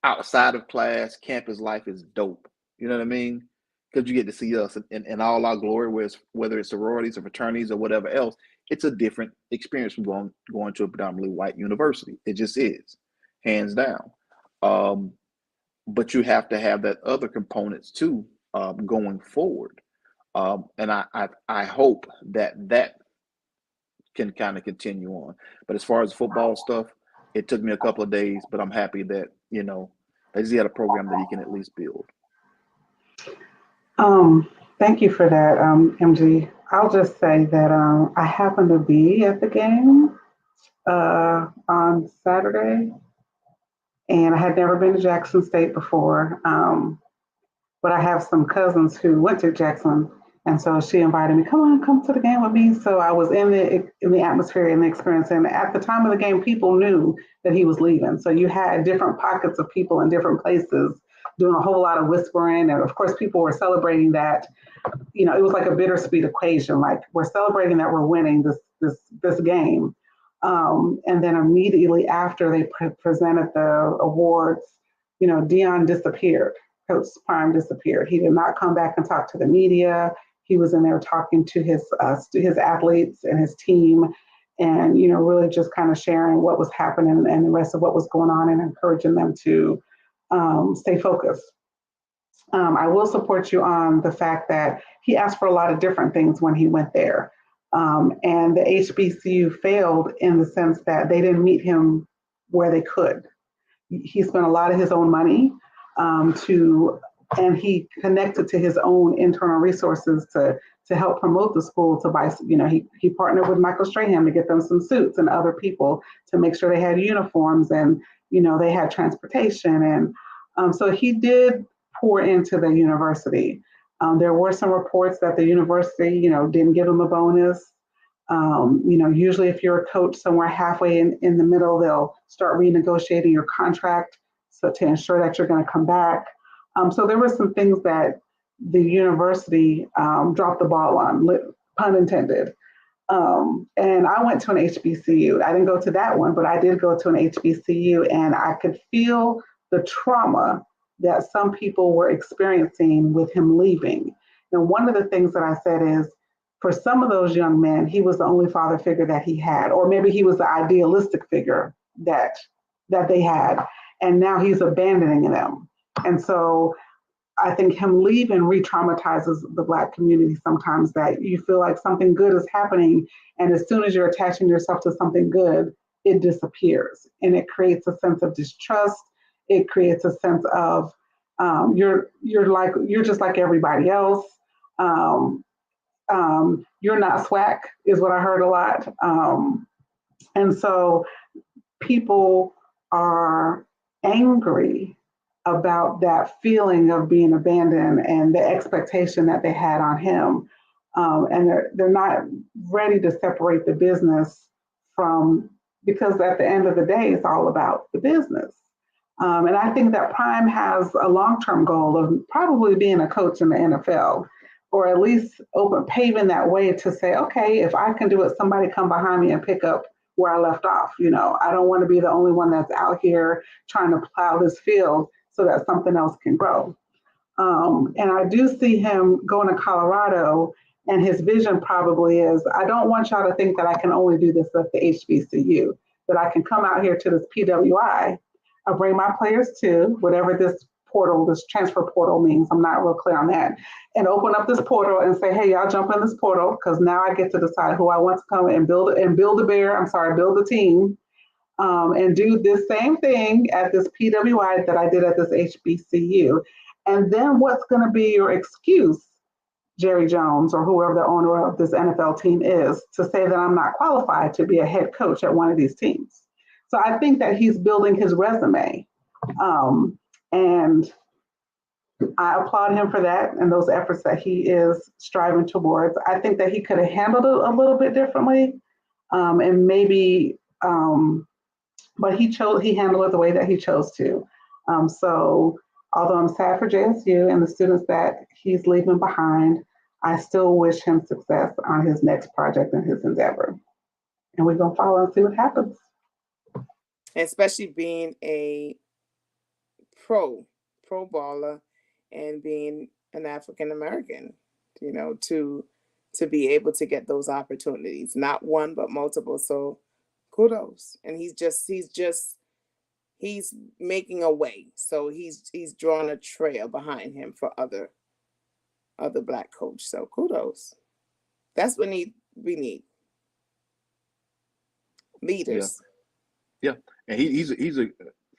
outside of class campus life is dope. You know what I mean? Because you get to see us in all our glory, whether it's sororities or fraternities or whatever else. It's a different experience from going to a predominantly white university. It just is, hands down. But you have to have that other components too, going forward. And I hope that can kind of continue on. But as far as football stuff, it took me a couple of days, but I'm happy that, at least he had a program that he can at least build. Thank you for that, MG. I'll just say that I happened to be at the game on Saturday, and I had never been to Jackson State before, but I have some cousins who went to Jackson, and so she invited me, come to the game with me. So I was in the atmosphere and the experience, and at the time of the game, people knew that he was leaving. So you had different pockets of people in different places doing a whole lot of whispering, and of course, people were celebrating that. It was like a bittersweet equation. Like, we're celebrating that we're winning this game. And then immediately after they presented the awards, Deion disappeared. Coach Prime disappeared. He did not come back and talk to the media. He was in there talking to his athletes and his team, and really just kind of sharing what was happening and the rest of what was going on, and encouraging them to stay focused. I will support you on the fact that he asked for a lot of different things when he went there. And the HBCU failed in the sense that they didn't meet him where they could. He spent a lot of his own money and he connected to his own internal resources to help promote the school, to buy, he partnered with Michael Strahan to get them some suits and other people to make sure they had uniforms, and, they had transportation. And so he did pour into the university. There were some reports that the university, didn't give him a bonus. Usually if you're a coach somewhere halfway in the middle, they'll start renegotiating your contract to ensure that you're going to come back. So there were some things that the university dropped the ball on, pun intended. And I went to an HBCU. I didn't go to that one, but I did go to an HBCU, and I could feel the trauma that some people were experiencing with him leaving. And one of the things that I said is, for some of those young men, he was the only father figure that he had, or maybe he was the idealistic figure that they had, and now he's abandoning them. And so I think him leaving re-traumatizes the Black community sometimes, that you feel like something good is happening, and as soon as you're attaching yourself to something good, it disappears. And it creates a sense of distrust. It creates a sense of you're just like everybody else. You're not SWAC is what I heard a lot. And so people are angry about that feeling of being abandoned and the expectation that they had on him. And they're not ready to separate the business because at the end of the day, it's all about the business. And I think that Prime has a long-term goal of probably being a coach in the NFL, or at least paving that way to say, okay, if I can do it, somebody come behind me and pick up where I left off. I don't want to be the only one that's out here trying to plow this field so that something else can grow. And I do see him going to Colorado, and his vision probably is, I don't want y'all to think that I can only do this at the HBCU, that I can come out here to this PWI. I'll bring my players too, whatever this transfer portal means. I'm not real clear on that. And open up this portal and say, hey, y'all jump in this portal, because now I get to decide who I want to come and build a team, and do this same thing at this PWI that I did at this HBCU. And then what's going to be your excuse Jerry Jones or whoever the owner of this NFL team is to say that I'm not qualified to be a head coach at one of these teams. So I think that he's building his resume. And I applaud him for that and those efforts that he is striving towards. I think that he could have handled it a little bit differently, and maybe, but he handled it the way that he chose to. So although I'm sad for JSU and the students that he's leaving behind, I still wish him success on his next project and his endeavor. And we're gonna follow and see what happens. Especially being a pro baller and being an African American, to be able to get those opportunities, not one but multiple. So kudos. And he's making a way. So he's drawn a trail behind him for other Black coach. So kudos. That's what we need. Leaders. Yeah. And he's a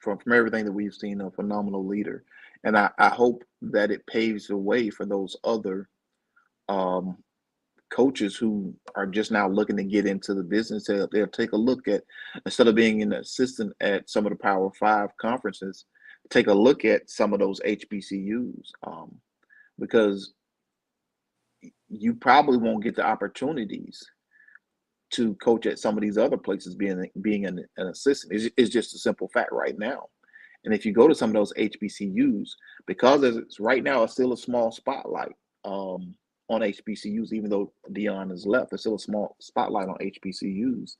from everything that we've seen, a phenomenal leader. And I hope that it paves the way for those other coaches who are just now looking to get into the business. They'll take a look at, instead of being an assistant at some of the Power 5 conferences, take a look at some of those HBCUs, because you probably won't get the opportunities to coach at some of these other places being an assistant. It's just a simple fact right now. And if you go to some of those HBCUs, because it's right now, it's still a small spotlight on HBCUs, even though Dion has left, there's still a small spotlight on HBCUs.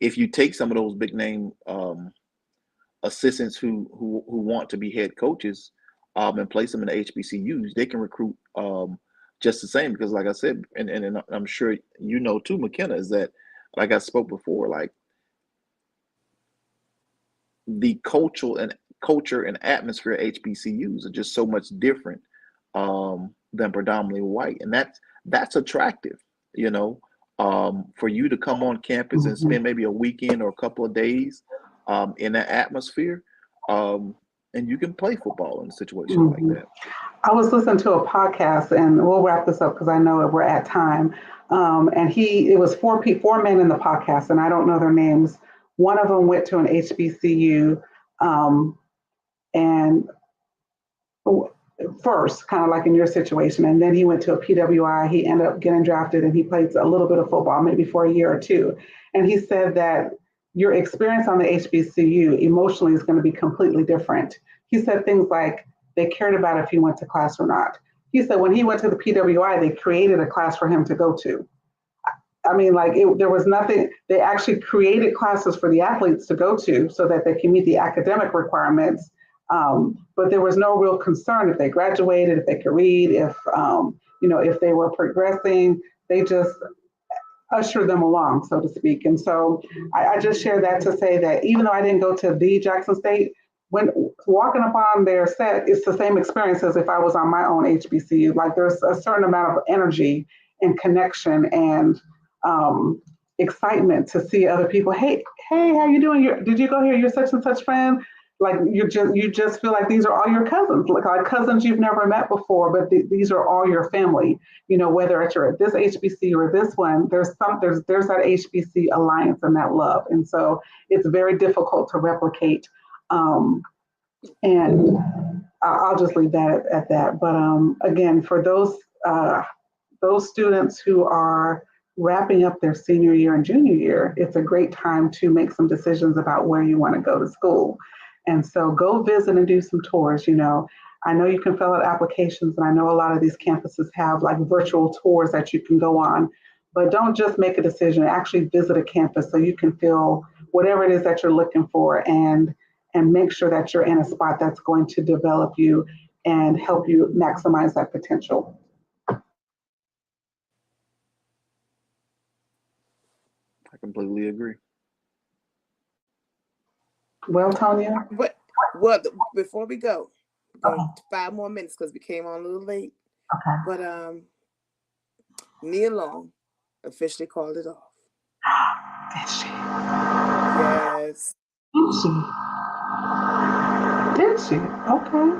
If you take some of those big name assistants who want to be head coaches and place them in the HBCUs, they can recruit just the same. Because like I said, and I'm sure you know too, Mckenna, is that, like I spoke before, like the culture and atmosphere at HBCUs are just so much different than predominantly white, and that's attractive, for you to come on campus and spend maybe a weekend or a couple of days in that atmosphere, and you can play football in a situation like that. I was listening to a podcast, and we'll wrap this up because I know we're at time. And it was four men in the podcast, and I don't know their names. One of them went to an HBCU, and first, kind of like in your situation, and then he went to a PWI. He ended up getting drafted, and he played a little bit of football, maybe for a year or two. And he said that your experience on the HBCU emotionally is going to be completely different. He said things like they cared about if he went to class or not. He said when he went to the PWI, they created a class for him to go to. I mean, there was nothing. They actually created classes for the athletes to go to so that they can meet the academic requirements. But there was no real concern if they graduated, if they could read, if they were progressing. They just ushered them along, so to speak. And so I just share that to say that even though I didn't go to the Jackson State, when walking upon their set, it's the same experience as if I was on my own HBCU. Like there's a certain amount of energy and connection and excitement to see other people. Hey, how you doing? Did you go here? You're such and such friend. Like you just feel like these are all your cousins, like cousins you've never met before, but these are all your family. Whether it's you're at this HBC or this one, there's that HBC alliance and that love, and so it's very difficult to replicate. And I'll just leave that at that. But again, for those students who are wrapping up their senior year and junior year, it's a great time to make some decisions about where you want to go to school. And so go visit and do some tours. I know you can fill out applications, and I know a lot of these campuses have like virtual tours that you can go on, but don't just make a decision. Actually visit a campus so you can feel whatever it is that you're looking for, and make sure that you're in a spot that's going to develop you and help you maximize that potential. I completely agree. Well, Tonia? Before we go, 5 more minutes because we came on a little late. Okay. But Nia Long officially called it off. Did she? Yes. Did she? Okay.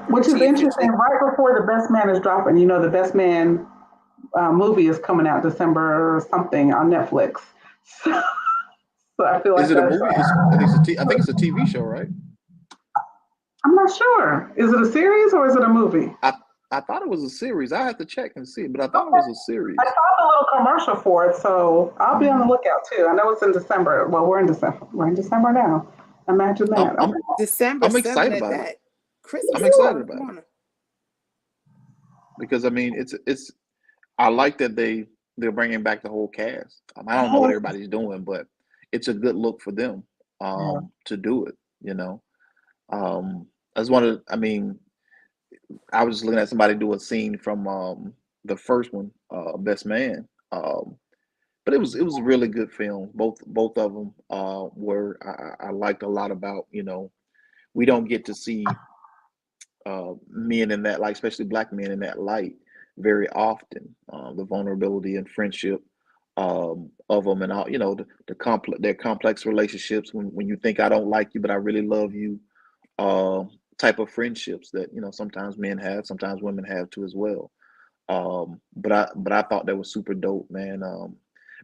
Which is Chief, interesting. Right before The Best Man is dropping, The Best Man movie is coming out December something on Netflix. So I feel Is like it a that's. movie? I think it's a TV show, right? I'm not sure. Is it a series or is it a movie? I I thought it was a series. I have to check and see, but I thought it was a I series. saw the little commercial for it, so I'll be on the lookout too. I know it's in December. Well, we're in December. We're in December now. Imagine I'm that. I'm Okay. December I'm 7th excited at about it. that. I'm Christmas is excited around the about it corner. because I mean it's I like that they're bringing back the whole cast. I don't know what Yes. everybody's doing, but it's a good look for them Yeah. to do it. You know, I just wanted. I mean, I was just looking at somebody do a scene from the first one, Best Man. But it was a really good film. Both of them were I liked a lot about. We don't get to see men in that light, especially black men in that light, very often. The vulnerability and friendship of them, and all their complex relationships. When you think I don't like you, but I really love you, uh, type of friendships that sometimes men have, sometimes women have too as well. But I thought that was super dope, man.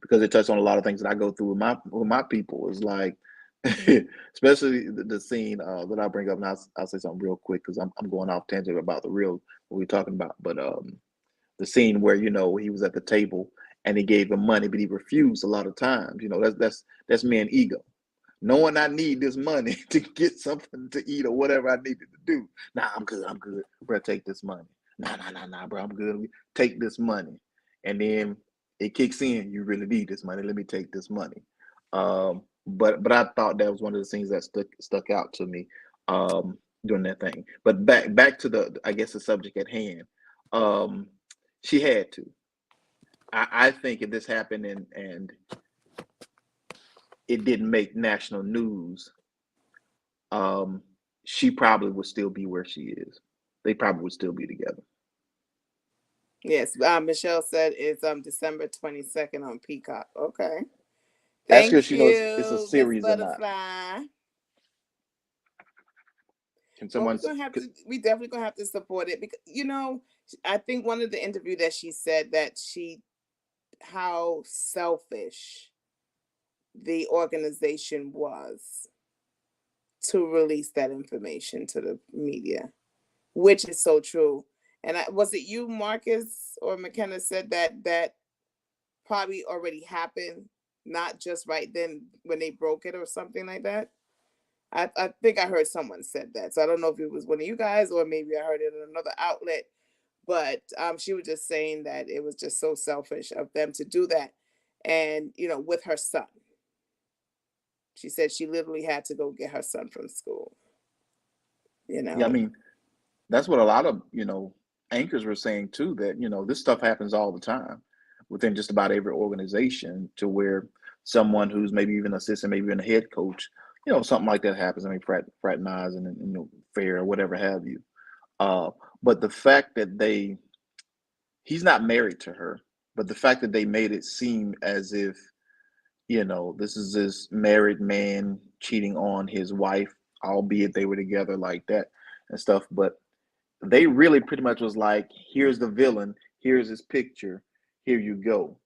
Because it touched on a lot of things that I go through with my people. It's like, especially the scene that I bring up. Now I'll say something real quick because I'm going off tangent about the real what we're talking about. But the scene where he was at the table and he gave him money, but he refused a lot of times. That's man ego. Knowing I need this money to get something to eat or whatever I needed to do. Nah, I'm good. I'm good. Bro, take this money. Nah, bro, I'm good. Take this money. And then it kicks in. You really need this money. Let me take this money. But I thought that was one of the things that stuck out to me during that thing. But back to I guess the subject at hand. Um, she had to. I think if this happened and it didn't make national news, um, she probably would still be where she is. They probably would still be together. Yes, Michelle said it's December 22nd on Peacock. Okay. Ask her if Thank she knows it's a you, Miss series or not. Butterfly. Can Well, someone? we definitely gonna have to support it because I think one of the interview that she said that how selfish the organization was to release that information to the media, which is so true. And was it you, Marcus or McKenna, said that probably already happened, not just right then when they broke it or something like that? I think I heard someone said that. So I don't know if it was one of you guys or maybe I heard it in another outlet. But she was just saying that it was just so selfish of them to do that. And, with her son. She said she literally had to go get her son from school, you Yeah, I know. mean that's what a lot of anchors were saying too. That this stuff happens all the time within just about every organization, to where someone who's maybe even assistant, maybe even a head coach, something like that happens. I mean, fraternizing and fair or whatever have you. But the fact that he's not married to her, but the fact that they made it seem as if this is this married man cheating on his wife, albeit they were together like that and stuff. But they really pretty much was like, here's the villain, here's his picture, here you go.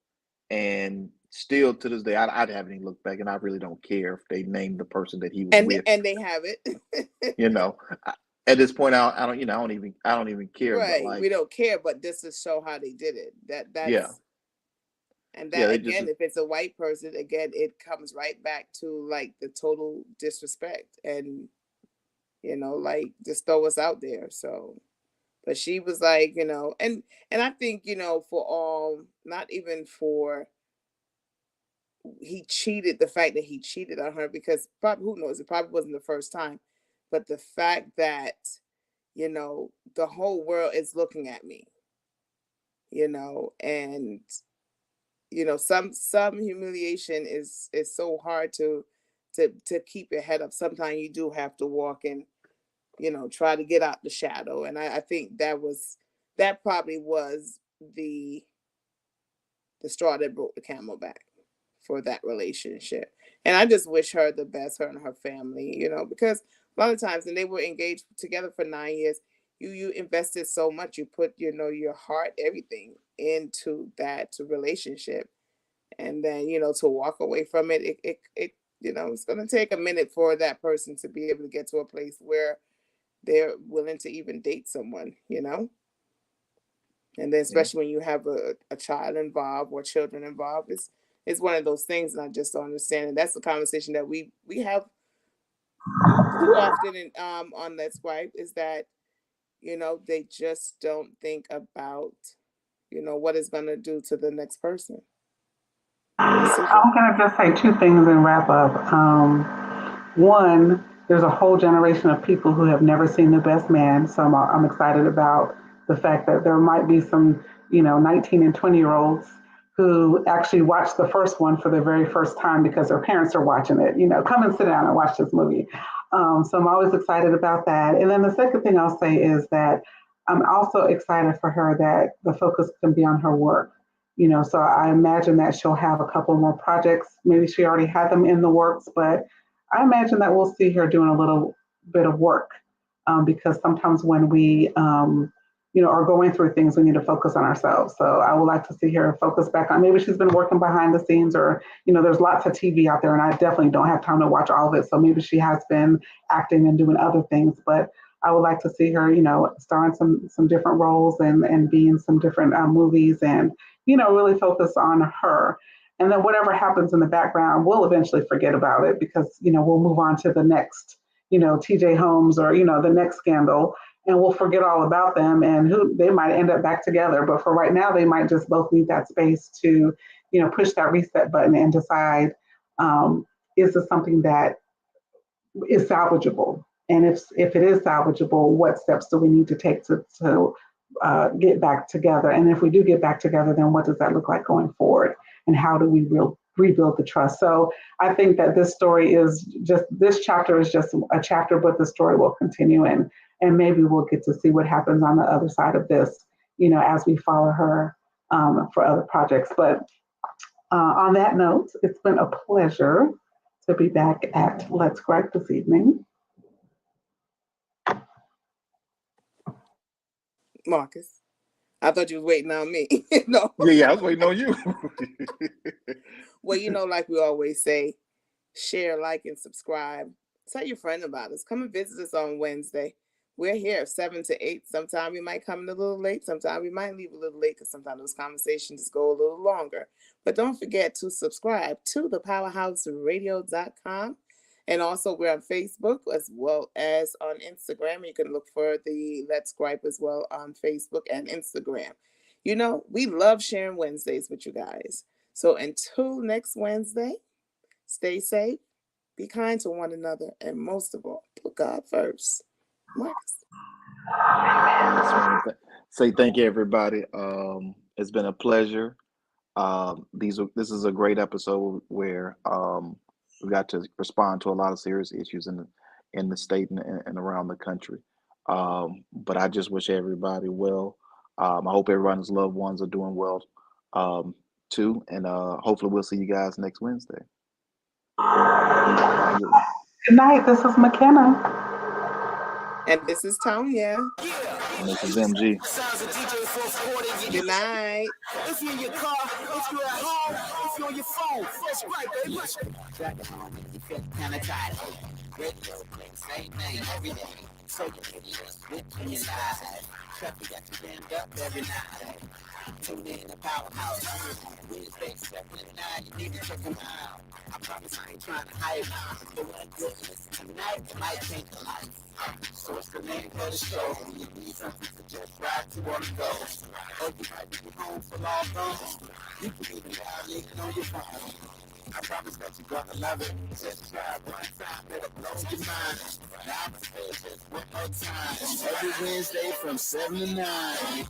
And still to this day, I haven't even looked back, and I really don't care if they named the person that he was And with. and they have it. You know, at this point, I don't, I don't even care. But Right. We like, don't care, but this is show how they did it. yeah, That's and yeah, that they just, again, if it's a white person, again, it comes right back to like the total disrespect and like just throw us out there. So but she was like, and I think, for all, not even for he cheated, the fact that he cheated on her, because probably, who knows, it probably wasn't the first time, but the fact that, the whole world is looking at me, and some humiliation is so hard to keep your head up. Sometimes you do have to walk and try to get out the shadow. And I think that probably was the straw that broke the camel back for that relationship. And I just wish her the best, her and her family, because a lot of times, and they were engaged together for 9 years, you invested so much. You put, your heart, everything into that relationship. And then, to walk away from it, it's going to take a minute for that person to be able to get to a place where they're willing to even date someone. And then Yeah. especially when you have a child involved or children involved, it's one of those things, and I just don't understand. And that's the conversation that we have too often on Let's Gripe, is that, they just don't think about, what it's going to do to the next person. I'm going to just say two things and wrap up. One, there's a whole generation of people who have never seen The Best Man. So I'm excited about the fact that there might be some, 19 and 20-year-olds who actually watched the first one for the very first time because their parents are watching it. Come and sit down and watch this movie. So I'm always excited about that. And then the second thing I'll say is that I'm also excited for her that the focus can be on her work. So I imagine that she'll have a couple more projects. Maybe she already had them in the works, but I imagine that we'll see her doing a little bit of work, because sometimes when we, are going through things, we need to focus on ourselves. So I would like to see her focus back on, maybe she's been working behind the scenes, or, there's lots of TV out there and I definitely don't have time to watch all of it. So maybe she has been acting and doing other things, but I would like to see her, star in some different roles and be in some different movies, and, really focus on her. And then whatever happens in the background, we'll eventually forget about it because, we'll move on to the next, TJ Holmes or, the next scandal, and we'll forget all about them, and they might end up back together. But for right now, they might just both need that space to, push that reset button and decide, is this something that is salvageable? And if it is salvageable, what steps do we need to take to get back together? And if we do get back together, then what does that look like going forward? And how do we rebuild the trust? So I think that this chapter is just a chapter, but the story will continue, and maybe we'll get to see what happens on the other side of this, as we follow her for other projects. But on that note, it's been a pleasure to be back at Let's Gripe this evening. Marcus, I thought you was waiting on me. Yeah, I was waiting on you. Well, like we always say, share, like, and subscribe. Tell your friend about us. Come and visit us on Wednesday. We're here 7 to 8. Sometimes we might come in a little late. Sometimes we might leave a little late because sometimes those conversations go a little longer. But don't forget to subscribe to thepowerhouseradio.com. And also we're on Facebook as well as on Instagram. You can look for the Let's Gripe as well on Facebook and Instagram. We love sharing Wednesdays with you guys. So until next Wednesday, stay safe, be kind to one another, and most of all, put God first. Marcus. Say thank you, everybody. It's been a pleasure. This is a great episode where we got to respond to a lot of serious issues in the state and around the country. But I just wish everybody well. I hope everyone's loved ones are doing well too, and hopefully we'll see you guys next Wednesday. Good night. This is Mckenna. And this is Tonia. And this is MG. Good night. If you're in your car, if you're at home, if you're on your phone, that's right, baby. Drag it home and you feel kind of tired. Radio play, same name every day. So you videos with me live. Traffic got you jammed up every night. Tune in the powerhouse. Wednesday, 7 to 9, you need to check them out. I promise I ain't trying to hide. But what good is tonight, it might change your life. So what's the name of the show? You need something to just ride to or to go. Or you might be home for long runs. You can even dial on your phone. I promise that you're gonna love it. Just try one time, it'll blow your mind. Now I'm gonna say it just one more time. Every Wednesday from 7 to 9.